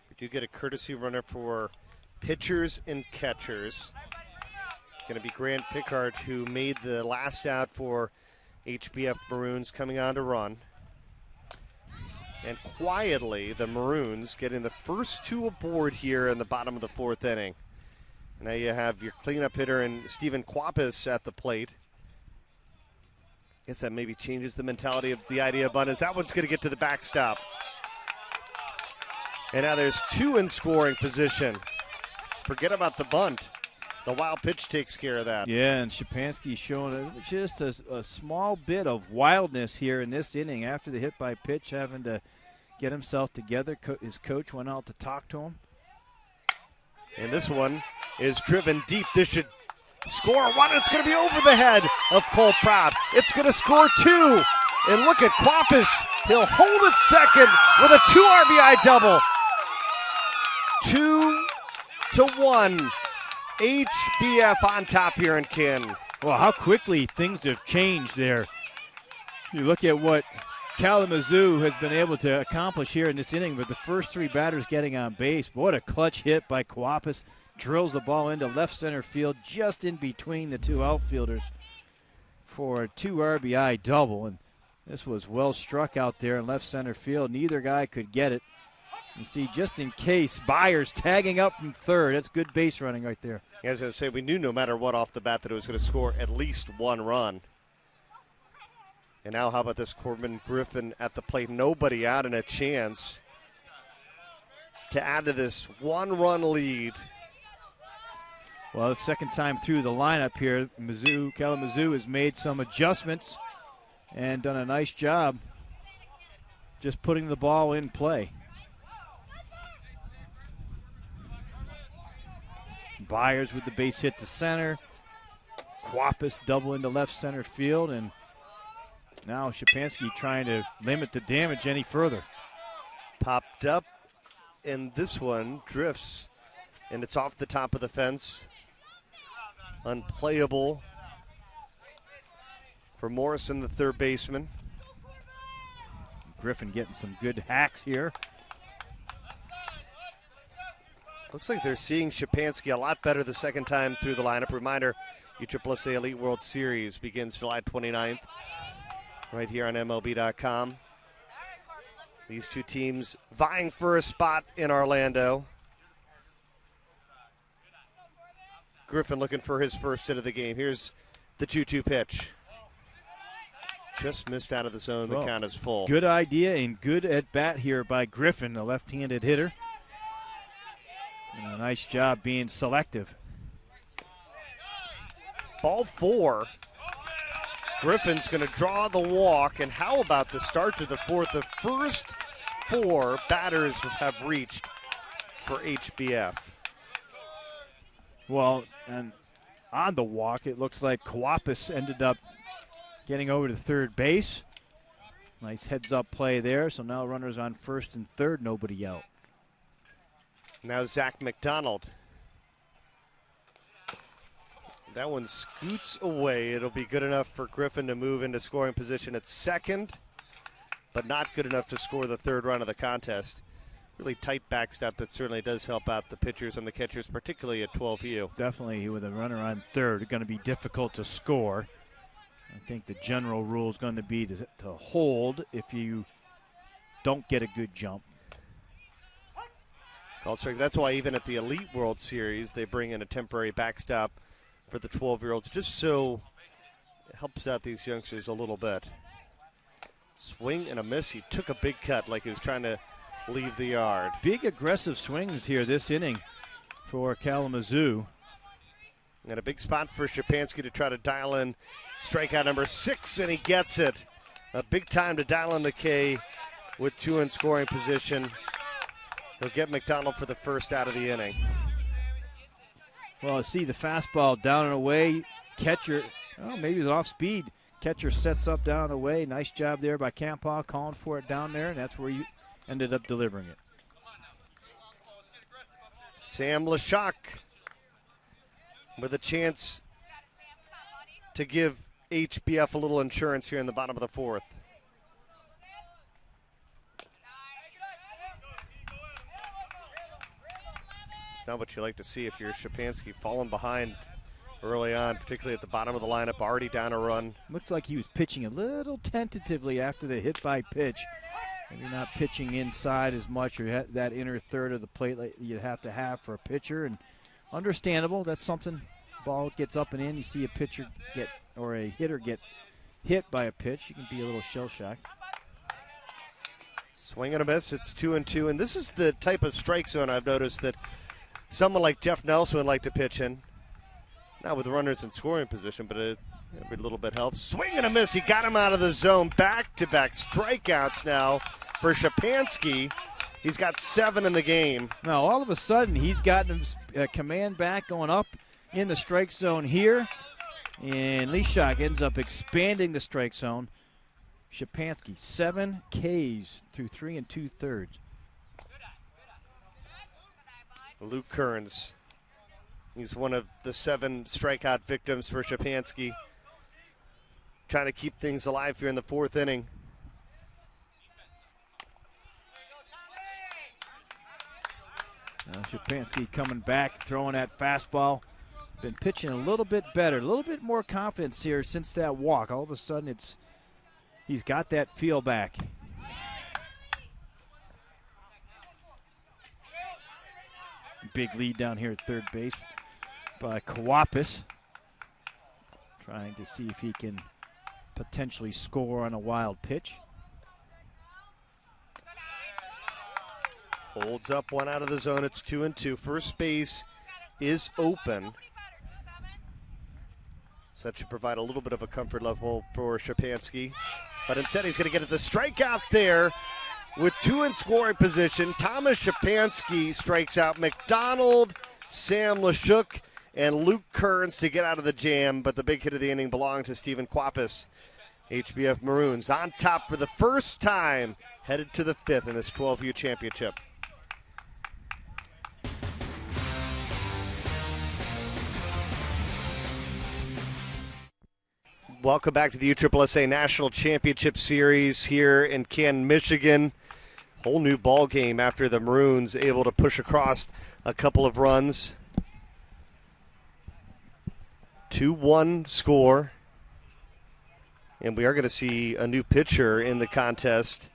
We do get a courtesy runner for pitchers and catchers. It's going to be Grant Pickard, who made the last out for HBF Maroons, coming on to run. And quietly, the Maroons getting the first two aboard here in the bottom of the fourth inning. Now you have your cleanup hitter and Stephen Quapis at the plate. Guess that maybe changes the mentality of the idea of bunt, as that one's going to get to the backstop. And now there's two in scoring position. Forget about the bunt. The wild pitch takes care of that.
Yeah, and Szczepanski's showing just a small bit of wildness here in this inning after the hit by pitch, having to get himself together. His coach went out to talk to him.
And this one is driven deep. This should score one. It's going to be over the head of Cole Proud. It's going to score two. And look at Quapis. He'll hold it second with a 2 RBI double. 2-1. HBF on top here in Canton.
Well, how quickly things have changed there. You look at what Kalamazoo has been able to accomplish here in this inning with the first three batters getting on base. What a clutch hit by Quapis. Drills the ball into left center field, just in between the two outfielders for a 2 RBI double. And this was well struck out there in left center field. Neither guy could get it. You see, just in case, Byers tagging up from third. That's good base running right there.
Yeah, I was going to say, we knew no matter what off the bat that it was going to score at least one run. And now how about this Corbin Griffin at the plate? Nobody out and a chance to add to this one-run lead.
Well, the second time through the lineup here, Kalamazoo has made some adjustments and done a nice job just putting the ball in play. Byers with the base hit to center. Quapis double into left center field, and now Szczepanski trying to limit the damage any further.
Popped up, and this one drifts, and it's off the top of the fence. Unplayable for Morrison, the third baseman.
Griffin getting some good hacks here.
Looks like they're seeing Szczepanski a lot better the second time through the lineup. Reminder, USSSA Elite World Series begins July 29th right here on MLB.com. These two teams vying for a spot in Orlando. Griffin looking for his first hit of the game. Here's the 2-2 pitch. Just missed out of the zone. The count is full.
Good idea and good at bat here by Griffin, a left-handed hitter. And a nice job being selective.
Ball 4. Griffin's going to draw the walk. And how about the start to the fourth? The first 4 batters have reached for HBF.
Well, and on the walk, it looks like Quapis ended up getting over to third base. Nice heads-up play there. So now runners on first and third, nobody out.
Now Zach McDonald. That one scoots away. It'll be good enough for Griffin to move into scoring position at second, but not good enough to score the third run of the contest. Really tight backstop that certainly does help out the pitchers and the catchers, particularly at 12U.
Definitely with a runner on third, going to be difficult to score. I think the general rule is going to be to hold if you don't get a good jump.
That's why even at the Elite World Series, they bring in a temporary backstop for the 12-year-olds, just so it helps out these youngsters a little bit. Swing and a miss. He took a big cut like he was trying to leave the yard.
Big aggressive swings here this inning for Kalamazoo.
And a big spot for Szczepanski to try to dial in strikeout number 6, and he gets it. A big time to dial in the K with 2 in scoring position. He'll get McDonald for the first out of the inning.
Well, see the fastball down and away. Catcher, maybe it's off speed. Catcher sets up down and away. Nice job there by Campaw calling for it down there, and that's where you ended up delivering it.
Sam Lashak with a chance to give HBF a little insurance here in the bottom of the 4th. It's not what you like to see if you're Szczepanski falling behind early on, particularly at the bottom of the lineup, already down a run.
Looks like he was pitching a little tentatively after the hit by pitch. Maybe not pitching inside as much, or that inner third of the plate like you have to have for a pitcher, and understandable. That's something. Ball gets up and in. You see a pitcher or a hitter get hit by a pitch. You can be a little shell shocked.
Swing and a miss. It's 2-2, and this is the type of strike zone I've noticed that someone like Jeff Nelson would like to pitch in. Not with runners in scoring position, but every little bit helps. Swing and a miss. He got him out of the zone. Back-to-back strikeouts now for Szczepanski. He's got 7 in the game.
Now, all of a sudden, he's gotten his command back, going up in the strike zone here. And Leshak ends up expanding the strike zone. Szczepanski, 7 Ks through 3 2/3.
Luke Kearns. He's one of the 7 strikeout victims for Szczepanski. Trying to keep things alive here in the 4th inning.
Now Szczepanski coming back, throwing that fastball. Been pitching a little bit better, a little bit more confidence here since that walk. All of a sudden, he's got that feel back. Big lead down here at third base by Kawapis. Trying to see if he can potentially score on a wild pitch.
Holds up 1 out of the zone. It's 2-2. First base is open. So that should provide a little bit of a comfort level for Szczepanski. But instead he's going to get at the strikeout there with 2 in scoring position. Thomas Szczepanski strikes out McDonald, Sam Lashuk, and Luke Kearns to get out of the jam. But the big hit of the inning belonged to Stephen Quapis. HBF Maroons on top for the first time, headed to the 5th in this 12U championship. Welcome back to the USSSA National Championship Series here in Canton, Michigan. Whole new ball game after the Maroons able to push across a couple of runs. 2-1 score. And we are going to see a new pitcher in the contest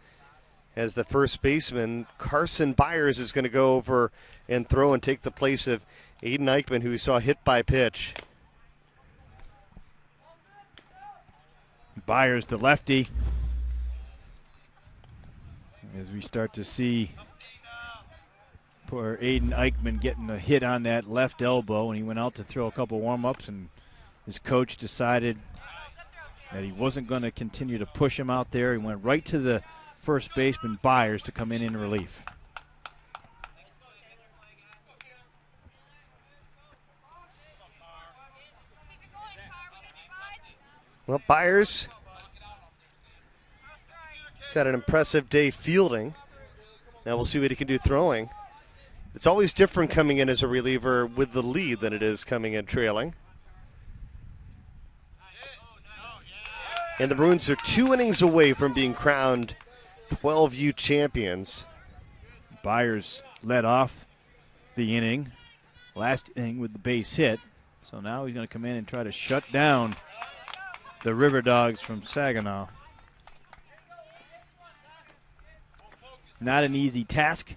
as the first baseman, Carson Byers, is going to go over and throw and take the place of Aiden Eichmann, who we saw hit by pitch.
Byers, the lefty. As we start to see poor Aiden Eichmann getting a hit on that left elbow, and he went out to throw a couple warm-ups, and his coach decided that he wasn't going to continue to push him out there. He went right to the first baseman, Byers, to come in relief.
Well, Byers has had an impressive day fielding. Now we'll see what he can do throwing. It's always different coming in as a reliever with the lead than it is coming in trailing. And the Maroons are 2 innings away from being crowned 12U champions.
Byers led off the inning, last inning with the base hit. So now he's going to come in and try to shut down the Riverdawgs from Saginaw. Not an easy task.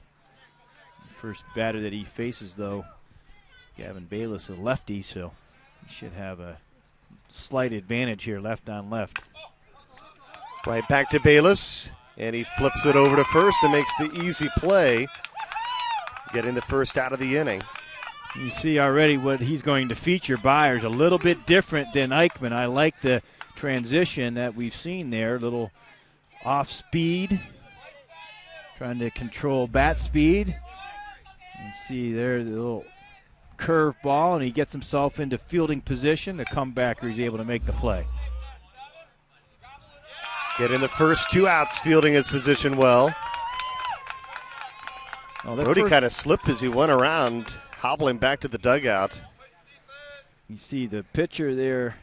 First batter that he faces, though, Gavin Bayless, a lefty, so he should have a slight advantage here, left on left.
Right back to Bayless, and he flips it over to first and makes the easy play, getting the first out of the inning.
You see already what he's going to feature. Byers a little bit different than Eichmann. I like the transition that we've seen there. A little off speed, trying to control bat speed. You see there the little curve ball, and he gets himself into fielding position. The comebacker is able to make the play.
Getting the first 2 outs, fielding his position well. Brody kind of slipped as he went around, hobbling back to the dugout.
You see the pitcher there,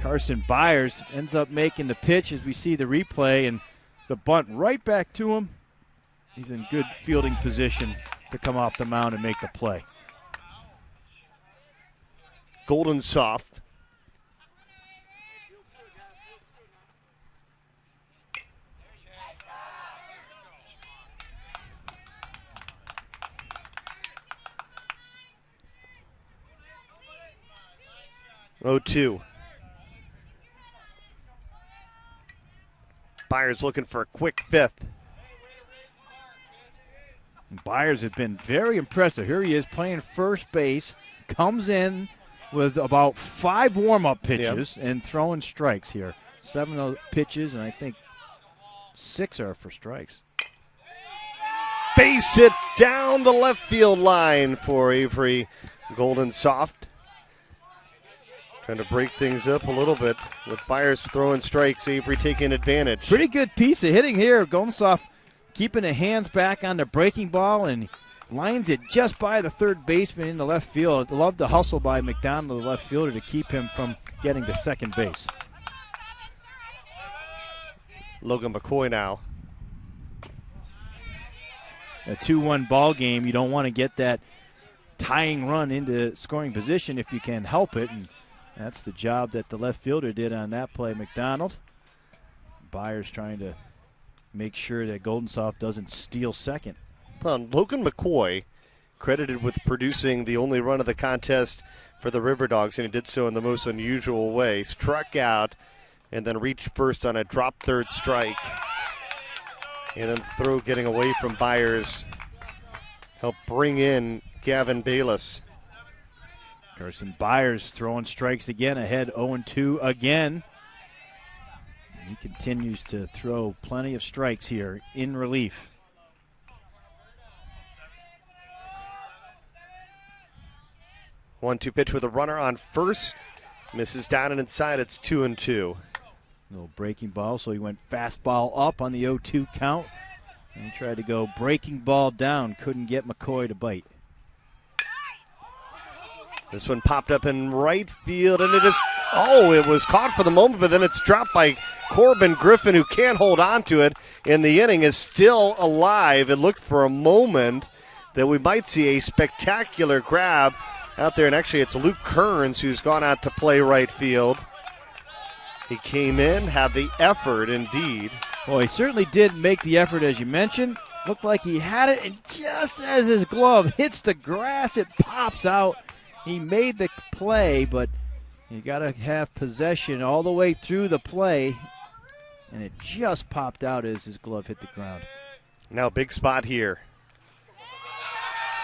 Carson Byers, ends up making the pitch as we see the replay, and the bunt right back to him. He's in good fielding position to come off the mound and make the play.
Golden soft. Oh, 2. Byers looking for a quick 5th.
Byers has been very impressive. Here he is playing first base, comes in with about 5 warm-up pitches and throwing strikes here. 7 pitches, and I think 6 are for strikes.
Base hit down the left field line for Avery Golden Soft. Trying to break things up a little bit with Byers throwing strikes, Avery taking advantage.
Pretty good piece of hitting here. Golden Soft keeping the hands back on the breaking ball and lines it just by the third baseman in the left field. Love the hustle by McDonald, the left fielder, to keep him from getting to second base.
Logan McCoy now.
A 2-1 ball game. You don't want to get that tying run into scoring position if you can help it. And that's the job that the left fielder did on that play, McDonald. Byers trying to make sure that Golden Soft doesn't steal second.
Well, Logan McCoy, credited with producing the only run of the contest for the Riverdawgs, and he did so in the most unusual way. Struck out and then reached first on a drop third strike. And then the throw getting away from Byers helped bring in Gavin Bayless.
Carson Byers throwing strikes again, ahead 0-2 again. He continues to throw plenty of strikes here in relief.
One-two pitch with a runner on first. Misses down and inside. It's 2-2.
Little breaking ball, so he went fastball up on the 0-2 count. And he tried to go breaking ball down. Couldn't get McCoy to bite.
This one popped up in right field, and it was caught for the moment, but then it's dropped by Corbin Griffin, who can't hold on to it, and the inning is still alive. It looked for a moment that we might see a spectacular grab out there, and actually it's Luke Kearns who's gone out to play right field. He came in, had the effort indeed.
Well, he certainly did make the effort, as you mentioned. Looked like he had it, and just as his glove hits the grass, it pops out. He made the play, but you got to have possession all the way through the play, and it just popped out as his glove hit the ground.
Now big spot here.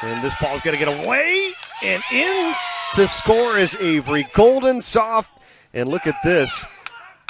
And this ball's going to get away, and in to score is Avery Golden Soft. And look at this.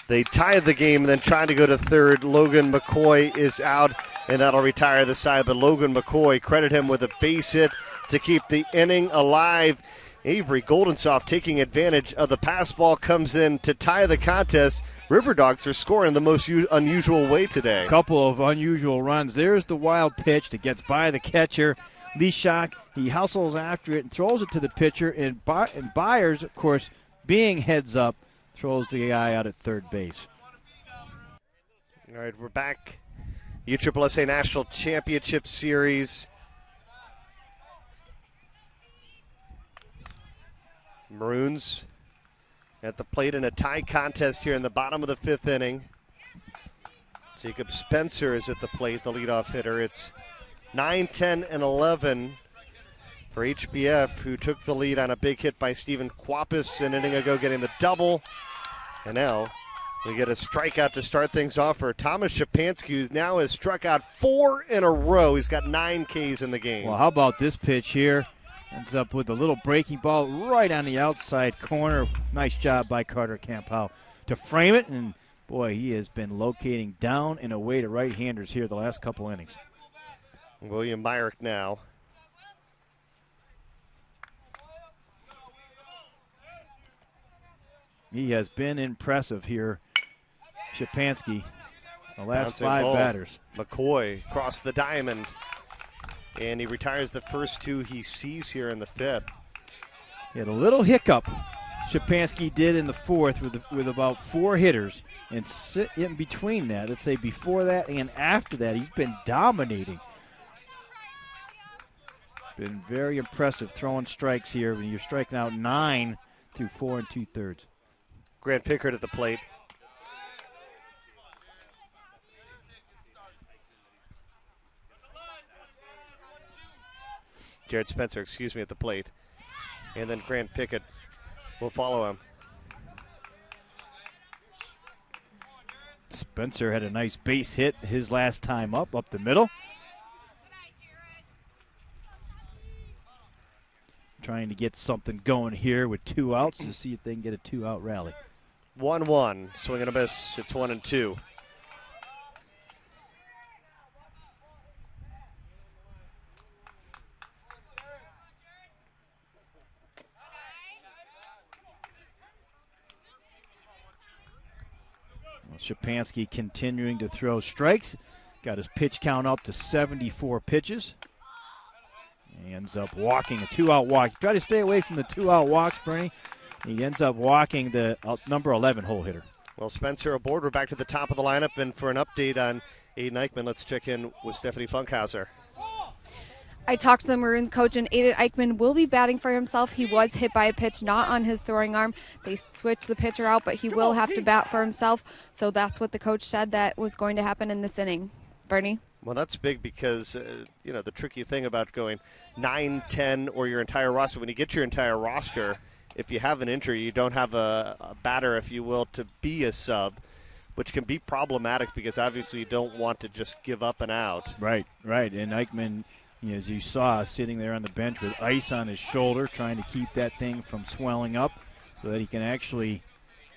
They tied the game and then trying to go to third. Logan McCoy is out, and that'll retire the side. But Logan McCoy, credit him with a base hit to keep the inning alive. Avery Golden Soft taking advantage of the pass ball comes in to tie the contest. Riverdawgs are scoring the most unusual way today.
A couple of unusual runs. There's the wild pitch that gets by the catcher. Leshak, he hustles after it and throws it to the pitcher. And Byers, of course, being heads up, throws the guy out at third base.
All right, we're back. USSSA National Championship Series. Maroons at the plate in a tie contest here in the bottom of the fifth inning. Jacob Spencer is at the plate, the leadoff hitter. It's 9, 10, and 11 for HBF, who took the lead on a big hit by Stephen Quapis an inning ago, getting the double. And now We get a strikeout to start things off for Thomas Shapansky, who now has struck out 4 in a row. He's got 9 Ks in the game.
Well, how about this pitch here? Ends up with a little breaking ball right on the outside corner. Nice job by Carter Campow to frame it. And, boy, he has been locating down and away to right-handers here the last couple innings.
William Myrick now.
He has been impressive here, Shapansky, the last
Bouncing
5
ball.
batters.
McCoy across the diamond. And he retires the first 2 he sees here in the 5th.
He had a little hiccup, Shapansky did in the 4th with about 4 hitters. And in between that, let's say before that and after that, he's been dominating. Been very impressive throwing strikes here when you're striking out 9 through 4 2/3.
Grant Pickard at the plate. Jared Spencer, at the plate. And then Grant Pickett will follow him.
Spencer had a nice base hit his last time up the middle. Trying to get something going here with 2 outs to see if they can get a 2-out rally.
1-1, swing and a miss. It's 1-2.
Shapansky continuing to throw strikes. Got his pitch count up to 74 pitches. He ends up walking a 2-out walk. Try to stay away from the 2-out walks, Bernie. He ends up walking the number 11 hole hitter.
Well, Spencer aboard. We're back to the top of the lineup. And for an update on Aiden Eichmann, let's check in with Stephanie Funkhauser.
I talked to the Maroons coach, and Aiden Eichmann will be batting for himself. He was hit by a pitch, not on his throwing arm. They switched the pitcher out, but he will have to bat for himself. So that's what the coach said that was going to happen in this inning. Bernie?
Well, that's big because, the tricky thing about going 9, 10, or your entire roster, when you get your entire roster, if you have an injury, you don't have a batter, if you will, to be a sub, which can be problematic because obviously you don't want to just give up and out.
Right. And Eichmann, as you saw, sitting there on the bench with ice on his shoulder, trying to keep that thing from swelling up so that he can actually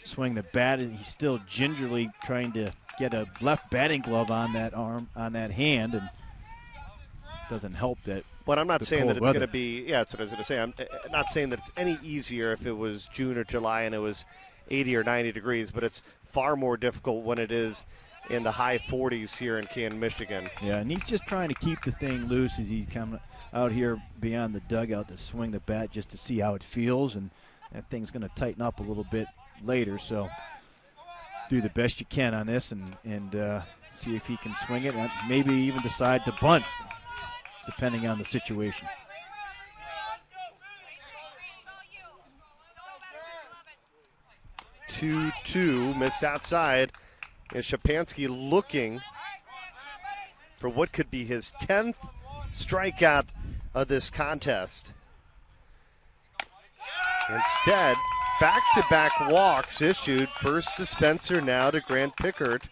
swing the bat. He's still gingerly trying to get a left batting glove on that arm, on that hand, and it doesn't help that.
But I'm not saying that it's going to
be.
be, that's what I was going to say. I'm not saying that it's any easier if it was June or July and it was 80 or 90 degrees, but it's far more difficult when it is in the high 40s here in Canton, Michigan.
Yeah, and he's just trying to keep the thing loose as he's coming out here beyond the dugout to swing the bat just to see how it feels, and that thing's going to tighten up a little bit later. So do the best you can on this and see if he can swing it and maybe even decide to bunt, depending on the situation.
Two missed outside. And Shapansky looking for what could be his 10th strikeout of this contest. Instead, back-to-back walks issued. First to Spencer, now to Grant Pickard.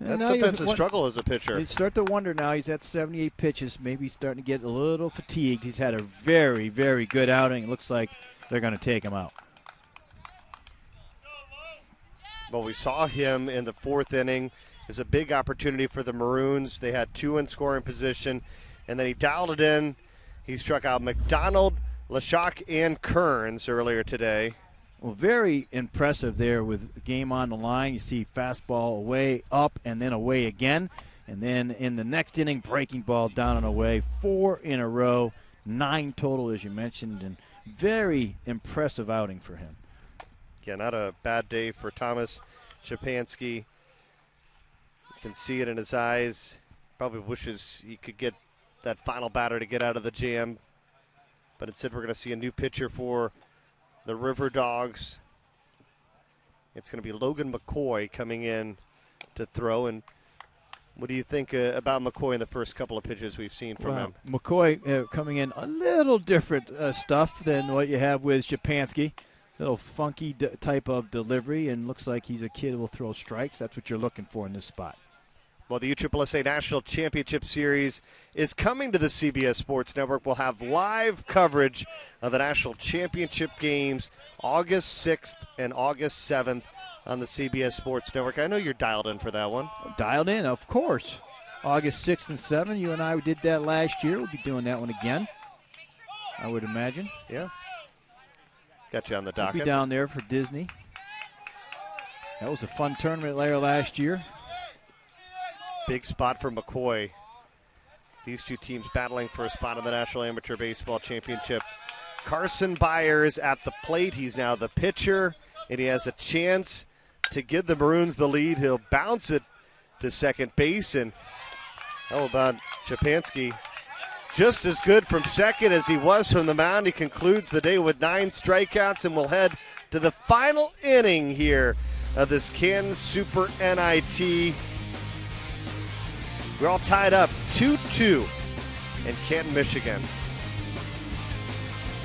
That's sometimes a struggle as a pitcher.
You start to wonder now. He's at 78 pitches. Maybe he's starting to get a little fatigued. He's had a very, very good outing. It looks like they're going to take him out.
Well, we saw him in the 4th inning. It's a big opportunity for the Maroons. They had 2 in scoring position, and then he dialed it in. He struck out McDonald, Lashak, and Kearns earlier today.
Well, very impressive there with the game on the line. You see fastball away, up, and then away again. And then in the next inning, breaking ball down and away. 4 in a row, 9 total, as you mentioned, and very impressive outing for him.
Yeah, not a bad day for Thomas Shapansky. You can see it in his eyes. Probably wishes he could get that final batter to get out of the jam. But instead we're going to see a new pitcher for the Riverdawgs. It's going to be Logan McCoy coming in to throw. And what do you think about McCoy in the first couple of pitches we've seen from him?
McCoy coming in a little different stuff than what you have with Shapansky. little funky type of delivery, and looks like he's a kid who will throw strikes. That's what you're looking for in this spot.
Well, the USSSA National Championship Series is coming to the CBS Sports Network. We'll have live coverage of the National Championship games August 6th and August 7th on the CBS Sports Network. I know you're dialed in for that one.
Dialed in, of course. August 6th and 7th. You and I did that last year. We'll be doing that one again, I would imagine.
Yeah. Got you on the docket.
We'll be down there for Disney. That was a fun tournament later last year.
Big spot for McCoy. These two teams battling for a spot in the National Amateur Baseball Championship. Carson Byers at the plate. He's now the pitcher, and he has a chance to give the Maroons the lead. He'll bounce it to second base, and how about Shapansky? Just as good from second as he was from the mound. He concludes the day with 9 strikeouts, and we'll head to the final inning here of this Canton Super NIT. We're all tied up 2-2 in Canton, Michigan.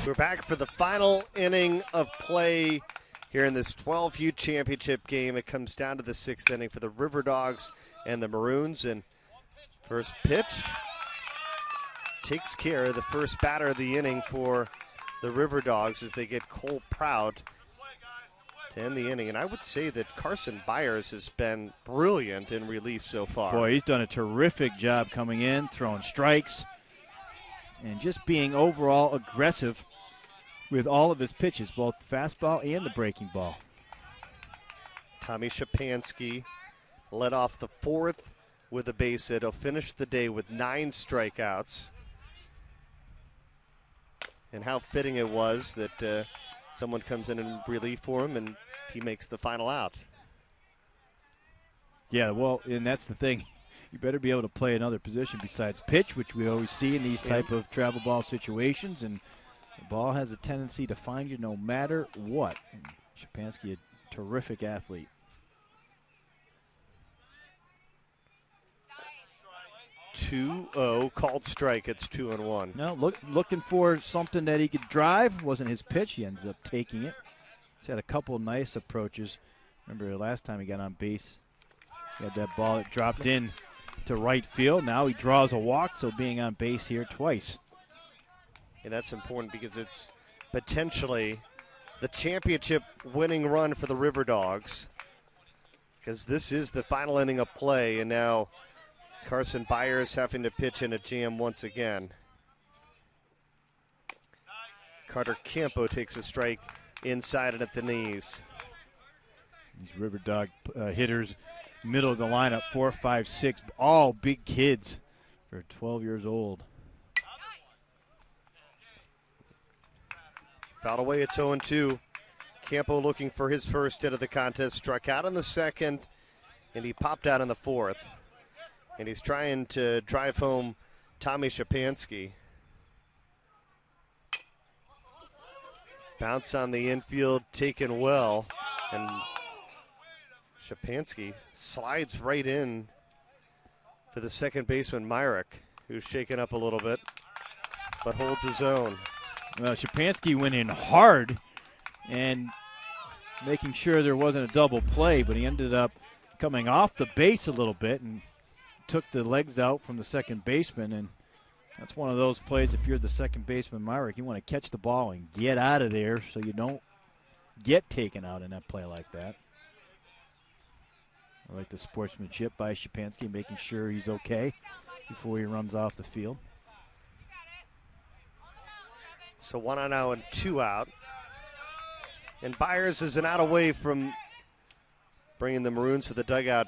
We're back for the final inning of play here in this 12U championship game. It comes down to the 6th inning for the Riverdawgs and the Maroons. And first pitch takes care of the first batter of the inning for the Riverdawgs as they get Cole Proud to end the inning. And I would say that Carson Byers has been brilliant in relief so far.
Boy, he's done a terrific job coming in, throwing strikes, and just being overall aggressive with all of his pitches, both fastball and the breaking ball.
Tommy Shapansky led off the 4th with a base hit. He'll finish the day with 9 strikeouts. And how fitting it was that someone comes in relief for him, and he makes the final out.
Yeah, well, and that's the thing. You better be able to play another position besides pitch, which we always see in these type of travel ball situations. And the ball has a tendency to find you no matter what. And Shapansky, a terrific athlete.
Called strike. It's 2-1.
No, looking for something that he could drive. Wasn't his pitch. He ended up taking it. He's had a couple nice approaches. Remember the last time he got on base, he had that ball that dropped in to right field. Now he draws a walk, so being on base here twice.
And that's important because it's potentially the championship winning run for the Riverdawgs, because this is the final inning of play, and now Carson Byers having to pitch in a jam once again. Carter Campo takes a strike inside and at the knees.
These River Dog hitters, middle of the lineup, 4, 5, 6, all big kids for 12 years old.
Fouled away, it's 0-2. Campo looking for his first hit of the contest, struck out in the 2nd, and he popped out in the 4th. And he's trying to drive home Tommy Shapansky. Bounce on the infield, taken well. And Shapansky slides right in to the second baseman, Myrick, who's shaken up a little bit, but holds his own.
Well, Shapansky went in hard and making sure there wasn't a double play, but he ended up coming off the base a little bit and took the legs out from the second baseman, and that's one of those plays. If you're the second baseman, Myrick, you want to catch the ball and get out of there so you don't get taken out in that play like that. I like the sportsmanship by Shapansky, making sure he's okay before he runs off the field.
So 1 out now and 2 out. And Byers is an out away from bringing the Maroons to the dugout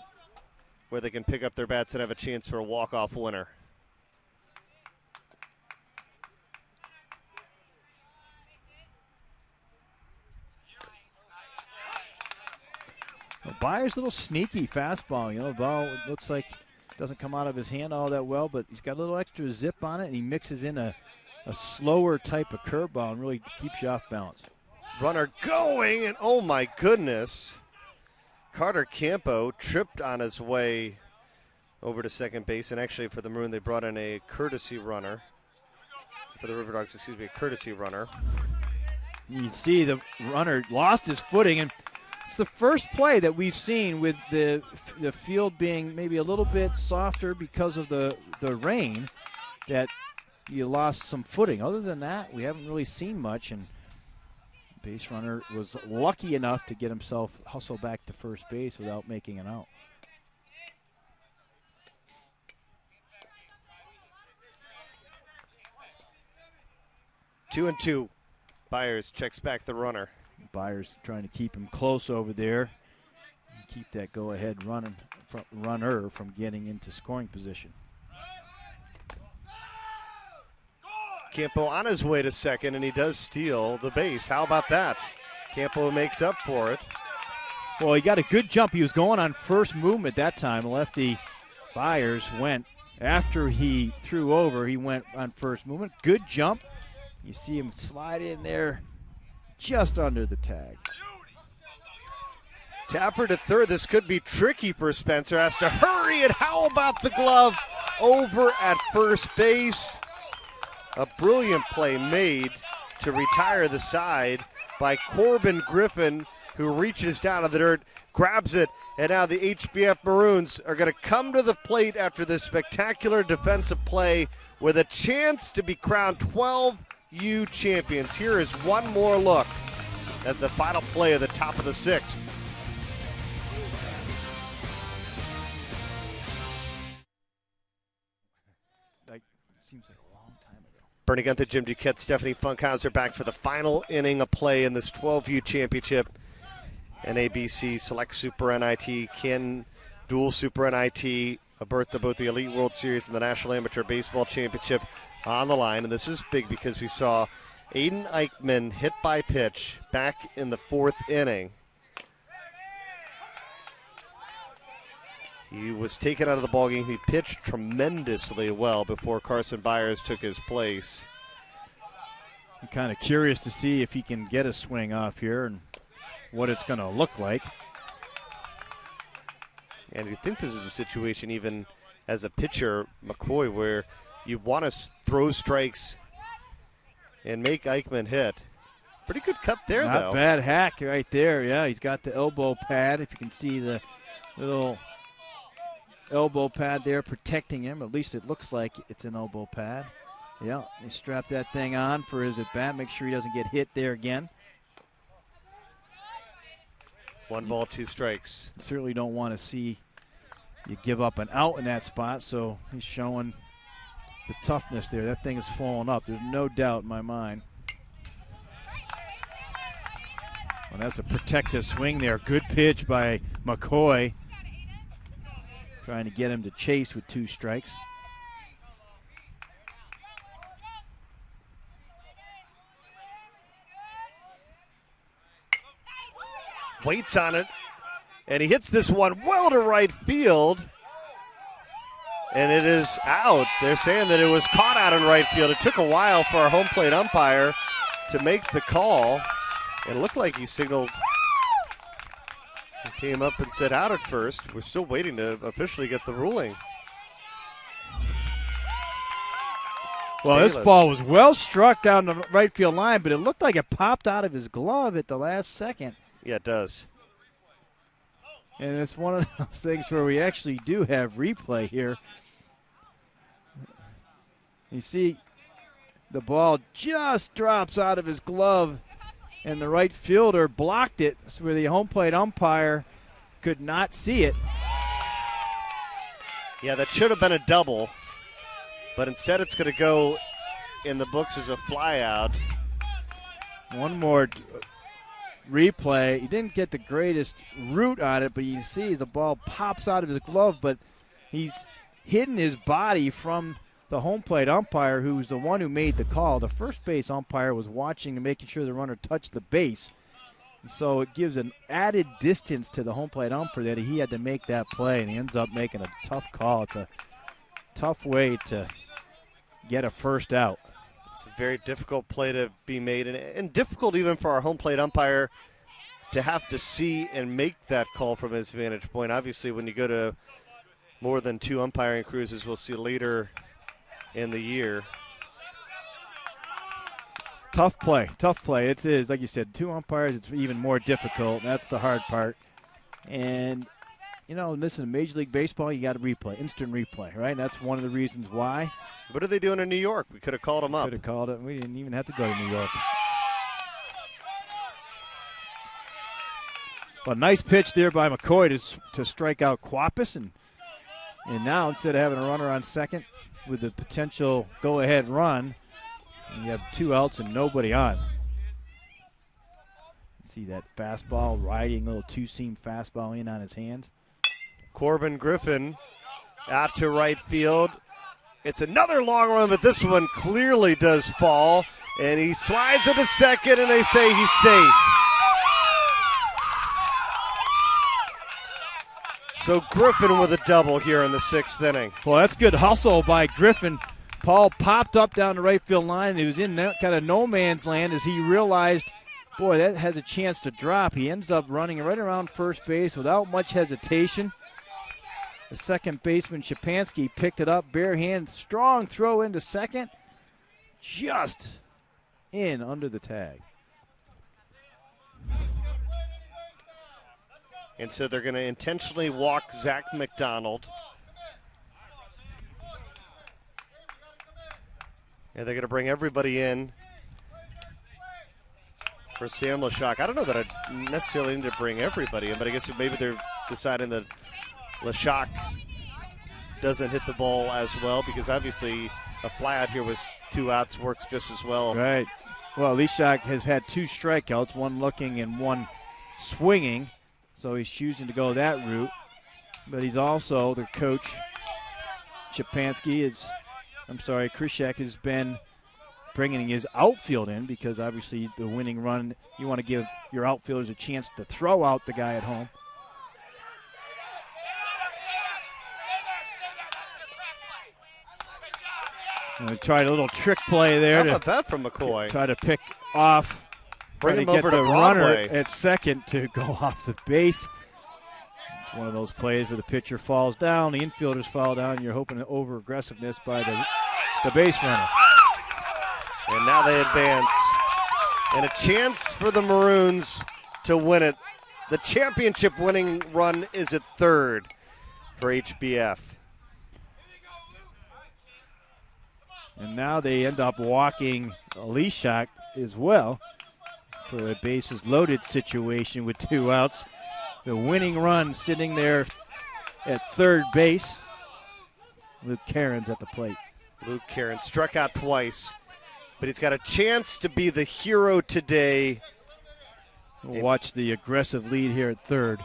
where they can pick up their bats and have a chance for a walk-off winner.
Well, Byers' a little sneaky fastball. You know, the ball looks like it doesn't come out of his hand all that well, but he's got a little extra zip on it, and he mixes in a slower type of curveball and really keeps you off balance.
Runner going, and oh my goodness. Carter Campo tripped on his way over to second base, and actually for the Maroon they brought in a courtesy runner. For the Riverdawgs, a courtesy runner.
You see the runner lost his footing, and it's the first play that we've seen with the field being maybe a little bit softer because of the rain, that you lost some footing. Other than that, we haven't really seen much, and base runner was lucky enough to get himself hustled back to first base without making an out.
Two and two. Byers checks back the runner.
Byers trying to keep him close over there and keep that go-ahead runner from getting into scoring position.
Campo on his way to second, and he does steal the base. How about that? Campo makes up for it.
Well, he got a good jump. He was going on first movement that time. Lefty Byers went after he threw over. He went on first movement. Good jump. You see him slide in there just under the tag.
Tapper to third. This could be tricky for Spencer. Has to hurry, and how about the glove over at first base? A brilliant play made to retire the side by Corbin Griffin, who reaches down to the dirt, grabs it, and now the HBF Maroons are going to come to the plate after this spectacular defensive play with a chance to be crowned 12U champions. Here is one more look at the final play of the top of the sixth.
Seems like a long time ago.
Bernie Gunther, Jim Duquette, Stephanie Funkhauser back for the final inning of play in this 12U championship. NABC Select Super NIT, Ken Dual Super NIT, a berth to both the Elite World Series and the National Amateur Baseball Championship on the line. And this is big because we saw Aiden Eichmann hit by pitch back in the fourth inning. He was taken out of the ballgame. He pitched tremendously well before Carson Byers took his place.
I'm kind of curious to see if he can get a swing off here and what it's going to look like.
And you think this is a situation, even as a pitcher, McCoy, where you want to throw strikes and make Eichmann hit. Pretty good cut there, though.
Not bad hack right there. Yeah, he's got the elbow pad. If you can see the little elbow pad there protecting him. At least it looks like it's an elbow pad. Yeah, he strapped that thing on for his at-bat. Make sure he doesn't get hit there again.
1 ball, 2 strikes.
You certainly don't want to see you give up an out in that spot, so he's showing the toughness there. That thing is falling up. There's no doubt in my mind. Well, that's a protective swing there. Good pitch by McCoy. Trying to get him to chase with 2 strikes.
Waits on it, and he hits this one well to right field, and it is out. They're saying that it was caught out in right field. It took a while for our home plate umpire to make the call. It looked like he signaled. He came up and said out at first. We're still waiting to officially get the ruling.
Well, this ball was well struck down the right field line, but it looked like it popped out of his glove at the last second.
Yeah, it does.
And it's one of those things where we actually do have replay here. You see the ball just drops out of his glove, and the right fielder blocked it so where the home plate umpire could not see it.
Yeah, that should have been a double, but instead it's going to go in the books as a fly out.
One more replay. He didn't get the greatest root on it, but you see the ball pops out of his glove, but he's hidden his body from the home plate umpire, who's the one who made the call. The first base umpire was watching and making sure the runner touched the base. And so it gives an added distance to the home plate umpire that he had to make that play, and he ends up making a tough call. It's a tough way to get a first out.
It's a very difficult play to be made, and difficult even for our home plate umpire to have to see and make that call from his vantage point. Obviously, when you go to more than 2 umpiring cruises, we'll see later in the year.
Tough play. It is, like you said, 2 umpires, it's even more difficult. That's the hard part. And, listen, Major League Baseball, you got to replay, instant replay, right? And that's one of the reasons why.
What are they doing in New York? We could have called them up.
Could have called it. We didn't even have to go to New York. Well, nice pitch there by McCoy to strike out Quapis. And now, instead of having a runner on second with the potential go-ahead run, you have 2 outs and nobody on. See that fastball, riding little 2-seam fastball in on his hands.
Corbin Griffin out to right field. It's another long run, but this one clearly does fall. And he slides into second, and they say he's safe. So Griffin with a double here in the 6th inning.
Well, that's good hustle by Griffin. Paul popped up down the right field line, and he was in that kind of no man's land as he realized, boy, that has a chance to drop. He ends up running right around first base without much hesitation. The second baseman, Shapansky, picked it up, bare hand, strong throw into second, just in under the tag.
And so they're going to intentionally walk Zach McDonald. And they're going to bring everybody in for Sam Lashak. I don't know that I necessarily need to bring everybody in, but I guess maybe they're deciding that Lashak doesn't hit the ball as well, because obviously a fly out here with 2 outs works just as well.
Right. Well, Lashak has had 2 strikeouts, 1 looking and 1 swinging, so he's choosing to go that route. But he's also, their coach, Krishak has been bringing his outfield in, because obviously the winning run, you want to give your outfielders a chance to throw out the guy at home. And we tried a little trick play there.
How about that from McCoy?
Try to pick off.
Bring him
to get
over to
the runner
Broadway
at second to go off the base. It's one of those plays where the pitcher falls down, the infielders fall down, and you're hoping an over-aggressiveness by the base runner.
And now they advance. And a chance for the Maroons to win it. The championship winning run is at 3rd for HBF.
And now they end up walking Lashak as well for a bases loaded situation with 2 outs. The winning run sitting there at 3rd base. Luke Cairns at the plate.
Luke Cairns struck out twice, but he's got a chance to be the hero today.
We'll watch the aggressive lead here at 3rd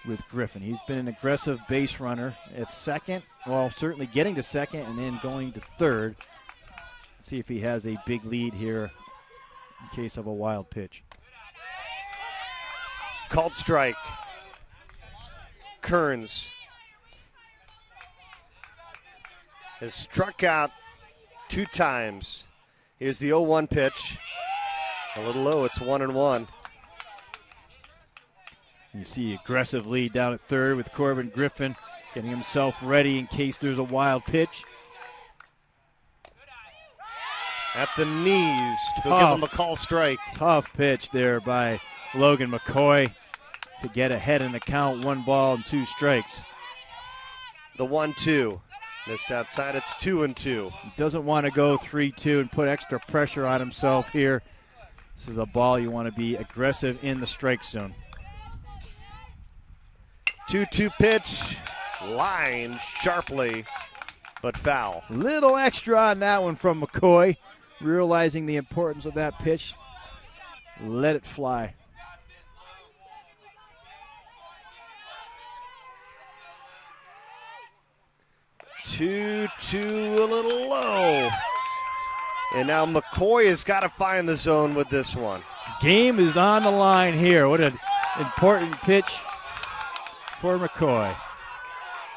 with Griffin. He's been an aggressive base runner at second. Well, certainly getting to second and then going to 3rd. See if he has a big lead here in case of a wild pitch.
Called strike. Kearns has struck out 2 times. Here's the 0-1 pitch. A little low, it's 1-1.
You see aggressive lead down at 3rd with Corbin Griffin getting himself ready in case there's a wild pitch.
At the knees, they'll give him a call strike.
Tough pitch there by Logan McCoy to get ahead in the count. 1 ball and 2 strikes.
The 1-2. Missed outside, it's 2-2.
He doesn't want to go 3-2 and put extra pressure on himself here. This is a ball you want to be aggressive in the strike zone.
2-2 pitch, lined sharply, but foul.
Little extra on that one from McCoy. Realizing the importance of that pitch, let it fly.
Two, a little low. And now McCoy has got to find the zone with this one.
Game is on the line here. What an important pitch for McCoy.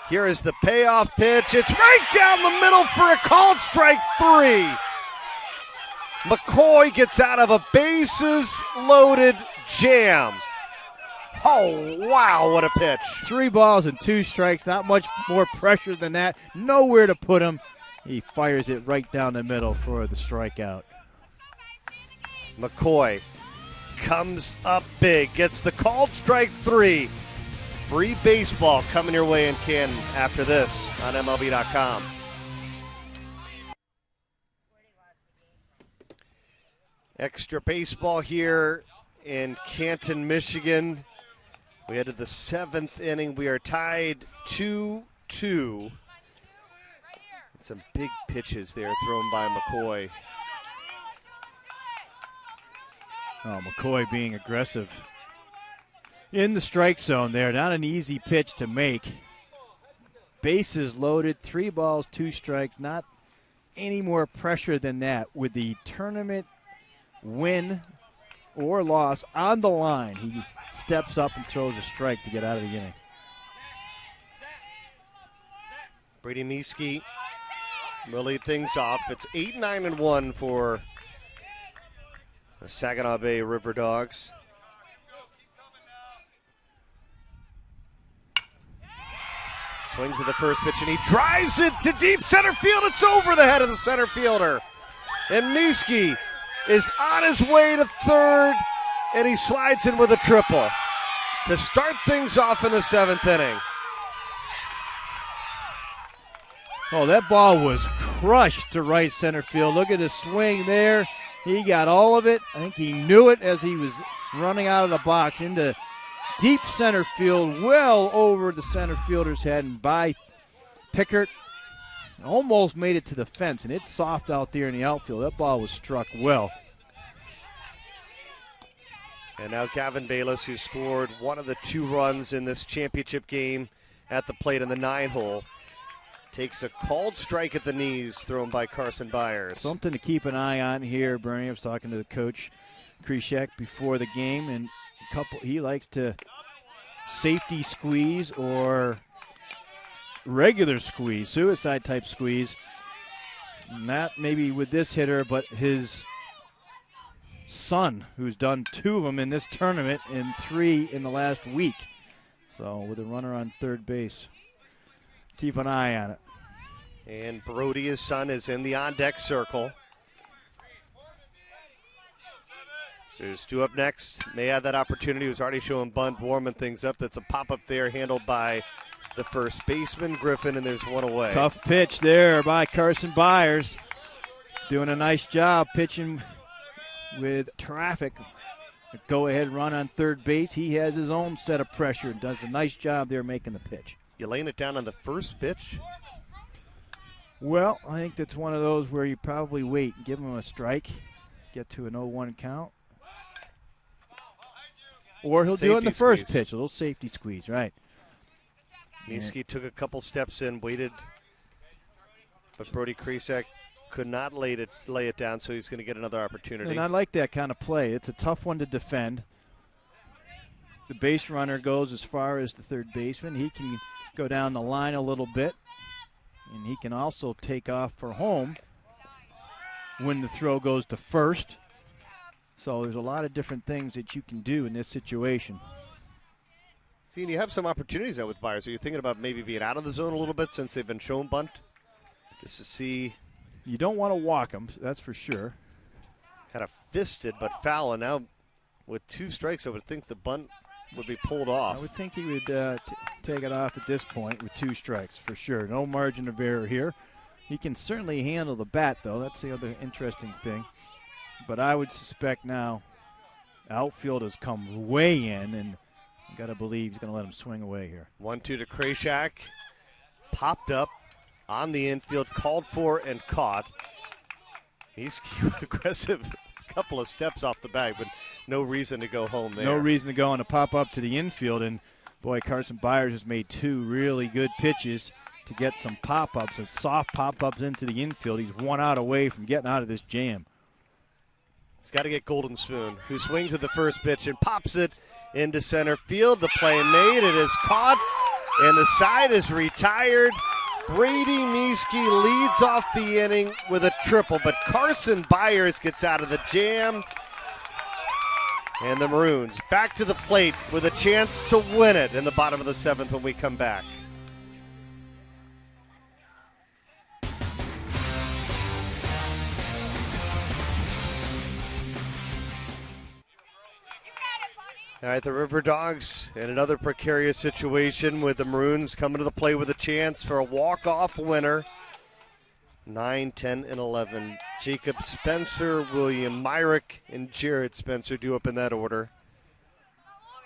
Here is the payoff pitch. It's right down the middle for a called strike 3. McCoy gets out of a bases-loaded jam. Oh, wow, what a pitch.
3 balls and 2 strikes, not much more pressure than that. Nowhere to put him. He fires it right down the middle for the strikeout.
McCoy comes up big, gets the called strike 3. Free baseball coming your way in Canton after this on MLB.com. Extra baseball here in Canton, Michigan. We head to the 7th inning. We are tied 2-2. Some big pitches there thrown by McCoy.
Oh, McCoy being aggressive in the strike zone there. Not an easy pitch to make. Bases loaded, 3 balls, 2 strikes. Not any more pressure than that. With the tournament win or loss on the line, he steps up and throws a strike to get out of the inning.
Brady Mieske will lead things off. It's 8-9-1 for the Saginaw Bay Riverdawgs. Swings at the first pitch, and he drives it to deep center field. It's over the head of the center fielder. And Mieske is on his way to third, and he slides in with a triple to start things off in the 7th inning.
Oh, that ball was crushed to right center field. Look at his swing there. He got all of it. I think he knew it as he was running out of the box into deep center field, well over the center fielder's head and by Pickert. Almost made it to the fence, and it's soft out there in the outfield. That ball was struck well.
And now Gavin Bayless, who scored one of the 2 runs in this championship game at the plate in the 9-hole, takes a called strike at the knees thrown by Carson Byers.
Something to keep an eye on here, Bernie. I was talking to the coach, Krishak, before the game, and he likes to safety squeeze or regular squeeze, suicide type squeeze. Not maybe with this hitter, but his son, who's done 2 of them in this tournament and 3 in the last week. So with a runner on third base, keep an eye on it.
And Brody, his son, is in the on-deck circle. So there's 2 up next. May have that opportunity. He was already showing bunt, warming things up. That's a pop-up there handled by the first baseman, Griffin, and there's 1 away.
Tough pitch there by Carson Byers. Doing a nice job pitching with traffic. A go-ahead run on third base. He has his own set of pressure and does a nice job there making the pitch.
You laying it down on the first pitch?
Well, I think that's one of those where you probably wait and give him a strike, get to an 0-1 count. Or he'll do it in the first pitch, a little safety squeeze, right.
Mieske took a couple steps in, waited, but Brody Krisak could not lay it down, so he's going to get another opportunity.
And I like that kind of play. It's a tough one to defend. The base runner goes as far as the third baseman. He can go down the line a little bit, and he can also take off for home when the throw goes to first. So there's a lot of different things that you can do in this situation.
See, and you have some opportunities out with Byers. Are you thinking about maybe being out of the zone a little bit since they've been shown bunt? Just to see.
You don't want to walk them, that's for sure.
Kind of fisted, but foul. And now with 2 strikes, I would think the bunt would be pulled off.
I would think he would take it off at this point with 2 strikes for sure. No margin of error here. He can certainly handle the bat, though. That's the other interesting thing. But I would suspect now outfield has come way in, and you got to believe he's going to let him swing away here.
1-2 to Krashak. Popped up on the infield, called for and caught. He's aggressive. Couple of steps off the bag, but no reason to go home there.
No reason to go on a pop-up to the infield, and, boy, Carson Byers has made 2 really good pitches to get some pop-ups, and soft pop-ups into the infield. He's 1 out away from getting out of this jam.
He's got to get Golden Spoon, who swings at the first pitch and pops it into center field. The play made. It is caught, and the side is retired. Brady Mieske leads off the inning with a triple, but Carson Byers gets out of the jam. And the Maroons back to the plate with a chance to win it in the bottom of the 7th when we come back. All right, the Riverdawgs in another precarious situation with the Maroons coming to the plate with a chance for a walk-off winner. 9, 10, and 11. Jacob Spencer, William Myrick, and Jared Spencer due up in that order.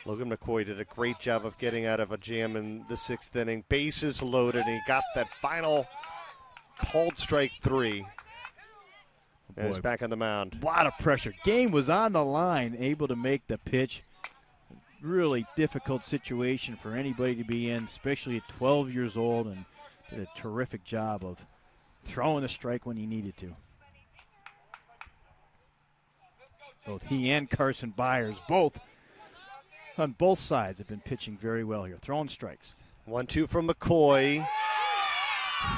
Logan McCoy did a great job of getting out of a jam in the 6th inning. Bases loaded, and he got that final called strike 3. And he's back on the mound.
A lot of pressure. Game was on the line, able to make the pitch. Really difficult situation for anybody to be in, especially at 12 years old, and did a terrific job of throwing the strike when he needed to. Both he and Carson Byers, both on both sides, have been pitching very well here, throwing strikes.
1-2 from McCoy.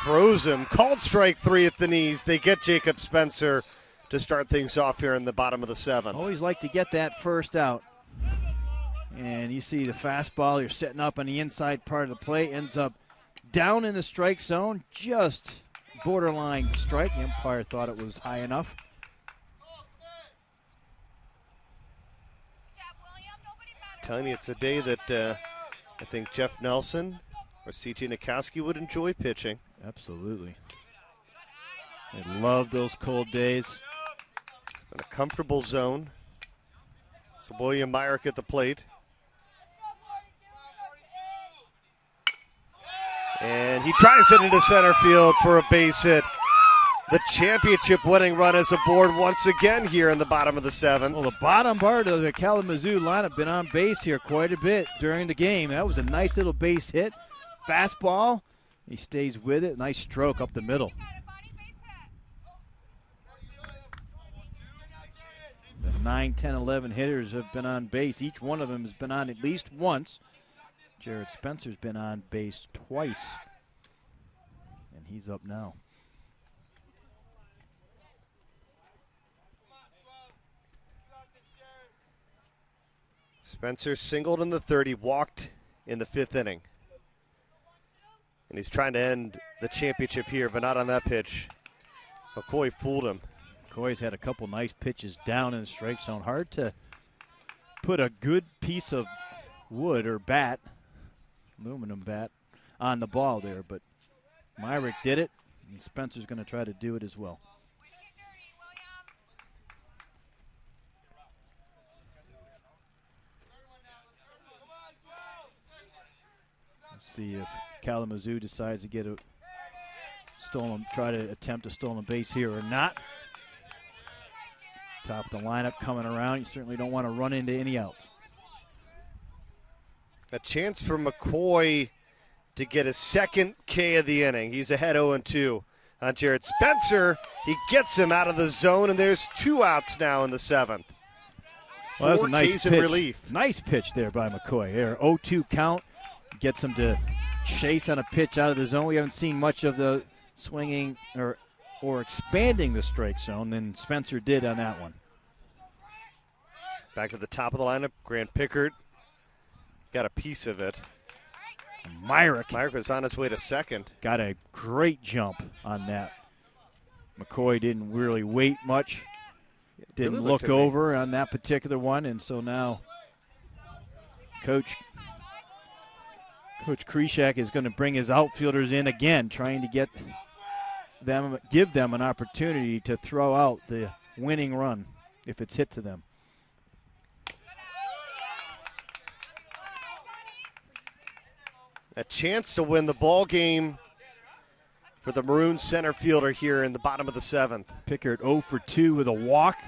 Froze him. Called strike 3 at the knees. They get Jacob Spencer to start things off here in the bottom of the 7th.
Always like to get that first out. And you see the fastball, you're setting up on the inside part of the plate, ends up down in the strike zone, just borderline strike. The umpire thought it was high enough.
Telling you, it's a day that I think Jeff Nelson or C.J. Nikoski would enjoy pitching.
Absolutely. They love those cold days.
It's been a comfortable zone. So William Myrick at the plate. And he tries it into center field for a base hit. The championship winning run is aboard once again here in the bottom of the 7th.
Well, the bottom part of the Kalamazoo lineup been on base here quite a bit during the game. That was a nice little base hit. Fastball. He stays with it. Nice stroke up the middle. The 9, 10, 11 hitters have been on base. Each one of them has been on at least once. Jared Spencer's been on base twice. And he's up now.
Spencer singled in the 3rd. He walked in the 5th inning. And he's trying to end the championship here, but not on that pitch. McCoy fooled him.
McCoy's had a couple nice pitches down in the strike zone. Hard to put a good piece of wood or bat, aluminum bat, on the ball there, but Myrick did it, and Spencer's going to try to do it as well. Let's see if Kalamazoo decides to get a stolen, try to attempt a stolen base here or not. Top of the lineup coming around. You certainly don't want to run into any outs.
A chance for McCoy to get his 2nd K of the inning. He's ahead 0-2 on Jared Spencer. He gets him out of the zone, and there's 2 outs now in the 7th.
Well, that was a nice
Ks in relief.
Nice pitch there by McCoy. There, 0-2 count. Gets him to chase on a pitch out of the zone. We haven't seen much of the swinging or expanding the strike zone than Spencer did on that one.
Back to the top of the lineup, Grant Pickard got a piece of it.
Myrick
was on his way to 2nd.
Got a great jump on that. McCoy didn't really wait much. Didn't
really
look over on that particular one, and so now Coach Krishak is going to bring his outfielders in again, trying to give them an opportunity to throw out the winning run if it's hit to them.
A chance to win the ball game for the Maroon center fielder here in the bottom of the 7th.
Pickard 0 for 2 with a walk.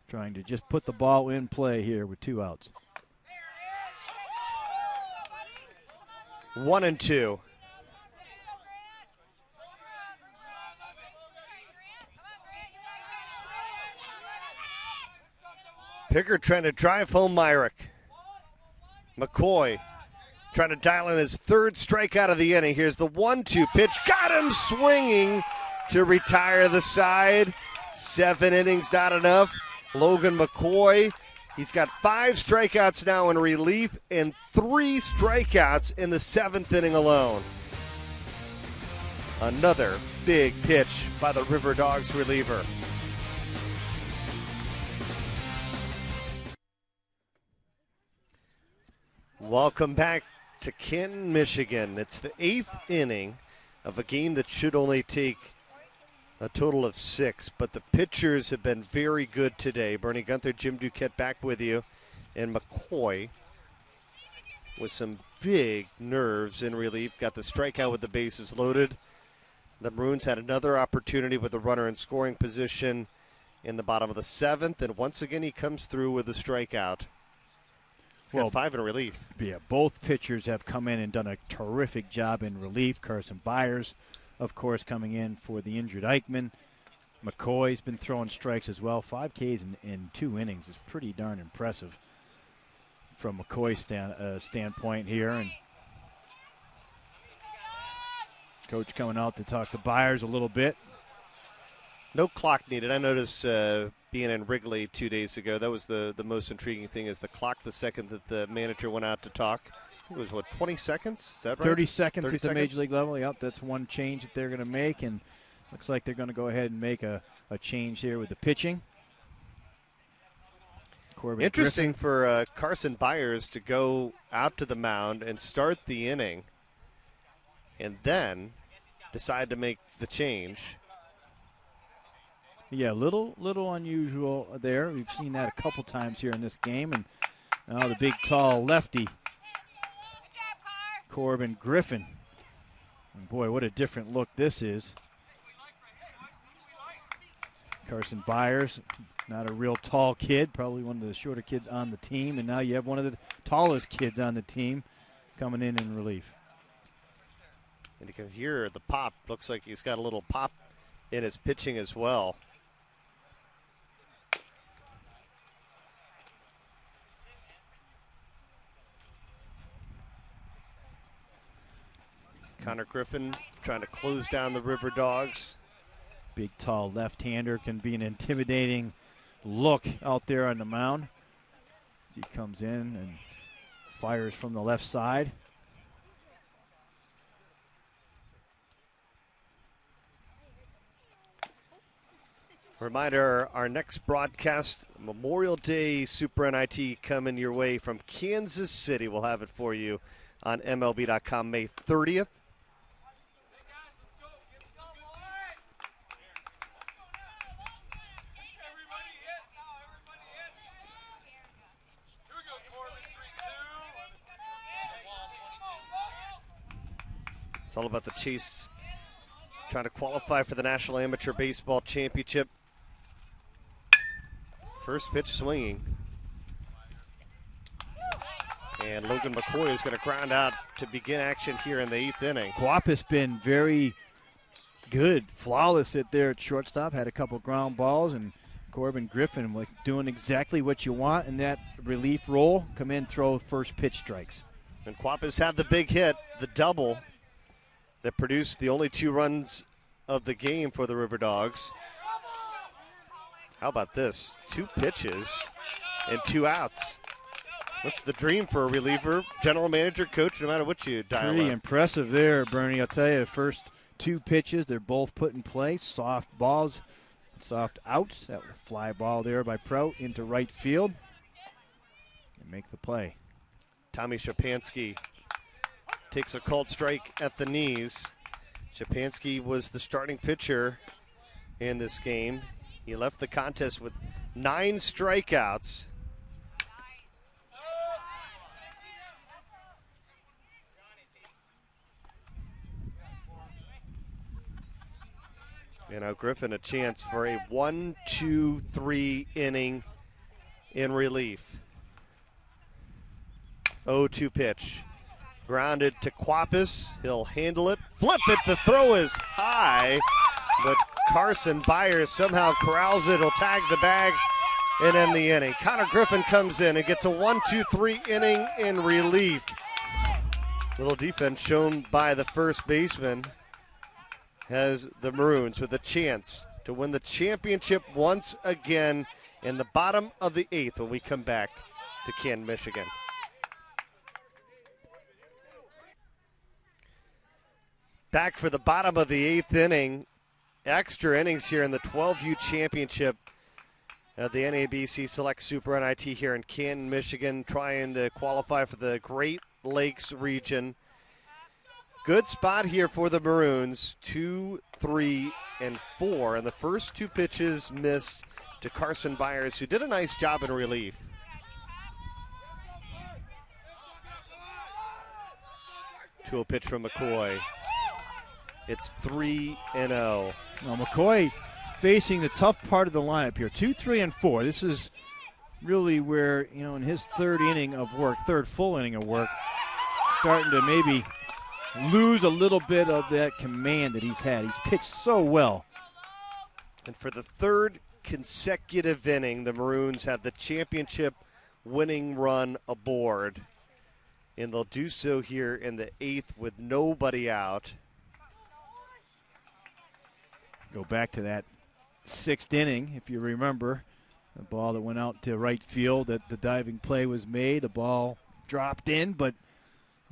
Trying to just put the ball in play here with 2 outs.
1-2. Pickard trying to drive home Myrick. McCoy trying to dial in his 3rd strikeout of the inning. Here's the 1-2 pitch. Got him swinging to retire the side. 7 innings, not enough. Logan McCoy, he's got 5 strikeouts now in relief and 3 strikeouts in the 7th inning alone. Another big pitch by the Riverdawgs reliever. Welcome back to Canton, Michigan. It's the 8th inning of a game that should only take a total of 6, but the pitchers have been very good today. Bernie Gunther, Jim Duquette back with you, and McCoy with some big nerves in relief. Got the strikeout with the bases loaded. The Maroons had another opportunity with a runner in scoring position in the bottom of the 7th, and once again he comes through with a strikeout. He's got 5 in relief.
Yeah, both pitchers have come in and done a terrific job in relief. Carson Byers, of course, coming in for the injured Eichmann. McCoy's been throwing strikes as well. 5 Ks in 2 innings is pretty darn impressive from McCoy's standpoint here. And coach coming out to talk to Byers a little bit.
No clock needed. I noticed being in Wrigley 2 days ago, that was the most intriguing thing is the clock the second that the manager went out to talk. It was, 20 seconds? Is that right?
30 seconds
30
at the Major League level. Yep, that's one change that they're going to make, and looks like they're going to go ahead and make a change here with the pitching. Corbin
Interesting
Griffin.
for Carson Byers to go out to the mound and start the inning and then decide to make the change.
Yeah, little unusual there. We've seen that a couple times here in this game. And now the big, tall lefty, Corbin Griffin. And boy, what a different look this is. Carson Byers, not a real tall kid, probably one of the shorter kids on the team. And now you have one of the tallest kids on the team coming in relief.
And you can hear the pop. Looks like he's got a little pop in his pitching as well. Connor Griffin trying to close down the Riverdawgs.
Big, tall left-hander can be an intimidating look out there on the mound as he comes in and fires from the left side.
Reminder, our next broadcast, Memorial Day Super NIT coming your way from Kansas City. We'll have it for you on MLB.com May 30th. It's all about the chase, trying to qualify for the National Amateur Baseball Championship. First pitch swinging. And Logan McCoy is going to ground out to begin action here in the 8th inning.
Quap has been very good, flawless at there at shortstop. Had a couple ground balls, and Corbin Griffin doing exactly what you want in that relief role. Come in, throw first pitch strikes.
And Quap has had the big hit, the double, that produced the only 2 runs of the game for the Riverdawgs. How about this? 2 pitches and 2 outs. That's the dream for a reliever, general manager, coach, no matter what you dial
Pretty
up.
impressive there, Bernie. I'll tell you, the first 2 pitches, they're both put in play. Soft balls, soft outs. That was a fly ball there by Prout into right field. And make the play.
Tommy Shapansky takes a called strike at the knees. Shapansky was the starting pitcher in this game. He left the contest with 9 strikeouts. And now Griffin a chance for a 1-2-3 inning in relief. 0-2 pitch. Grounded to Quapis. He'll handle it. Flip it. The throw is high, but Carson Byers somehow corrals it. He'll tag the bag and end the inning. Connor Griffin comes in and gets a 1-2-3 inning in relief. Little defense shown by the first baseman has the Maroons with a chance to win the championship once again in the bottom of the 8th when we come back to Canton, Michigan. Back for the bottom of the 8th inning. Extra innings here in the 12U championship The NABC Select Super NIT here in Canton, Michigan, trying to qualify for the Great Lakes region. Good spot here for the Maroons, 2, 3, and 4. And the first 2 pitches missed to Carson Byers, who did a nice job in relief. To a pitch from McCoy. It's 3-0.
Now McCoy facing the tough part of the lineup here, 2, 3, and 4. This is really where, in his third full inning of work, starting to maybe lose a little bit of that command that he's had. He's pitched so well.
And for the third consecutive inning, the Maroons have the championship winning run aboard. And they'll do so here in the 8th with nobody out.
Go back to that 6th inning, if you remember. The ball that went out to right field, that the diving play was made. The ball dropped in, but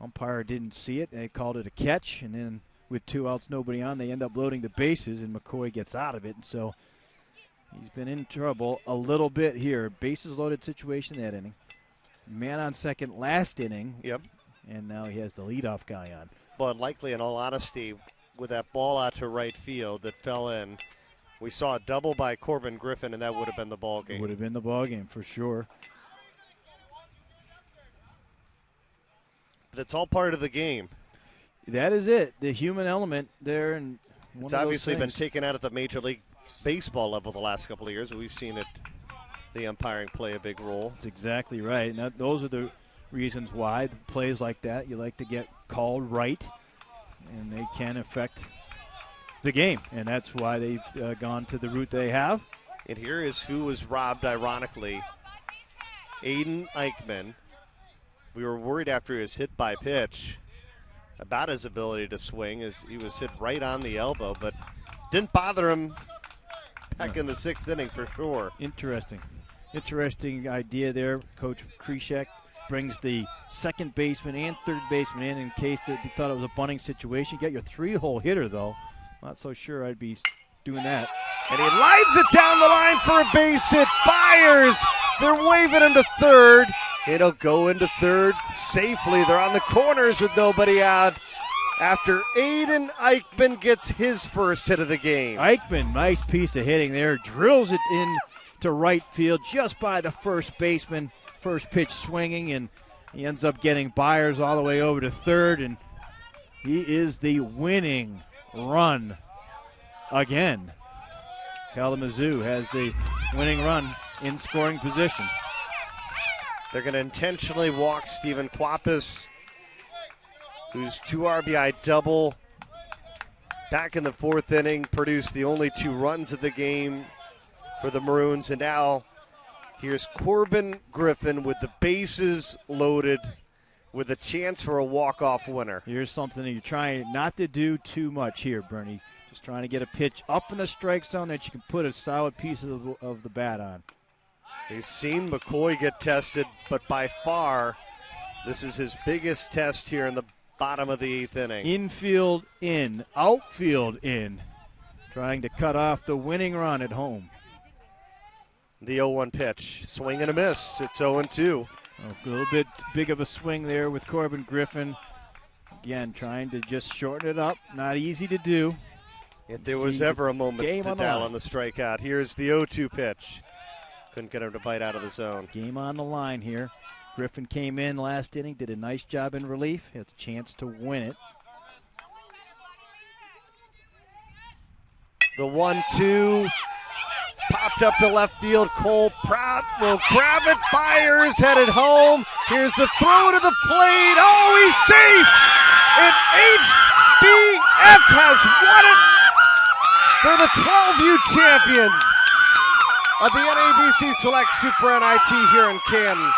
umpire didn't see it. They called it a catch, and then with 2 outs, nobody on, they end up loading the bases, and McCoy gets out of it. And so he's been in trouble a little bit here. Bases loaded situation that inning. Man on second last inning.
Yep.
And now he has the leadoff guy on.
But likely, in all honesty, with that ball out to right field that fell in, we saw a double by Corbin Griffin, and that would have been the ball game.
Would have been the ball game for sure.
But it's all part of the game.
That is it. The human element there. And
it's obviously been taken out at the Major League Baseball level the last couple of years. We've seen it, the umpiring play a big role.
That's exactly right. And those are the reasons why the plays like that, you like to get called right, and they can affect the game. And that's why they've gone to the route they have.
And here is who was robbed, ironically. Aiden Eichmann. We were worried after he was hit by pitch about his ability to swing, as he was hit right on the elbow, but didn't bother him back in the 6th inning for sure.
Interesting idea there. Coach Krishek brings the second baseman and third baseman in case they thought it was a bunting situation. You got your 3-hole hitter, though. Not so sure I'd be doing that.
And he lines it down the line for a base hit. Byers, they're waving him to third. It'll go into third safely. They're on the corners with nobody out after Aiden Eichmann gets his first hit of the game.
Eichmann, nice piece of hitting there. Drills it in to right field just by the first baseman. First pitch swinging, and he ends up getting Byers all the way over to third, and he is the winning run again. Kalamazoo has the winning run in scoring position.
They're going to intentionally walk Stephen Quapis, whose 2 RBI double back in the 4th inning produced the only 2 runs of the game for the Maroons. And now here's Corbin Griffin with the bases loaded with a chance for a walk-off winner.
Here's something that you're trying not to do too much here, Bernie. Just trying to get a pitch up in the strike zone that you can put a solid piece of the bat on.
We've seen McCoy get tested, but by far, this is his biggest test here in the bottom of the 8th inning.
Infield in, outfield in, trying to cut off the winning run at home.
The 0-1 pitch, swing and a miss. It's 0-2.
A little bit big of a swing there with Corbin Griffin. Again, trying to just shorten it up. Not easy to do.
If there was ever a moment to dial on the strikeout, here's the 0-2 pitch. Couldn't get him to bite out of the zone.
Game on the line here. Griffin came in last inning, did a nice job in relief. Has a chance to win it.
The 1-2 popped up to left field. Cole Prout will grab it. Byers headed home. Here's the throw to the plate. Oh, he's safe. And HBF has won it for the 12U champions of the NABC Select Super NIT here in Canton.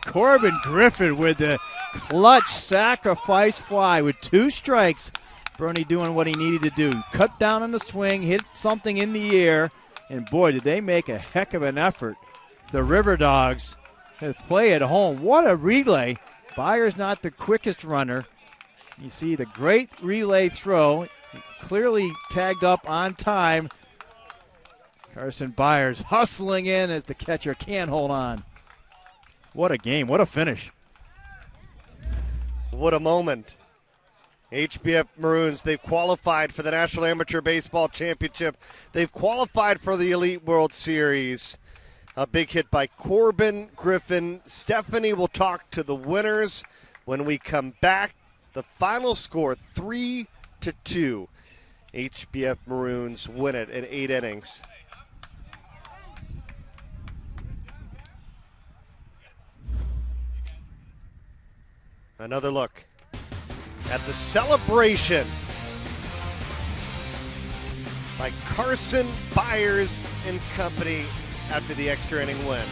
Corbin Griffin with the clutch sacrifice fly with 2 strikes. Bernie doing what he needed to do. Cut down on the swing, hit something in the air, and boy, did they make a heck of an effort. The Riverdawgs have play at home. What a relay. Byers not the quickest runner. You see the great relay throw. Clearly tagged up on time. Carson Byers hustling in as the catcher can't hold on. What a game. What a finish.
What a moment. HBF Maroons, they've qualified for the National Amateur Baseball Championship. They've qualified for the Elite World Series. A big hit by Corbin Griffin. Stephanie will talk to the winners when we come back. The final score, 3-2. HBF Maroons win it in 8 innings. Another look at the celebration by Carson Byers and company after the extra inning win.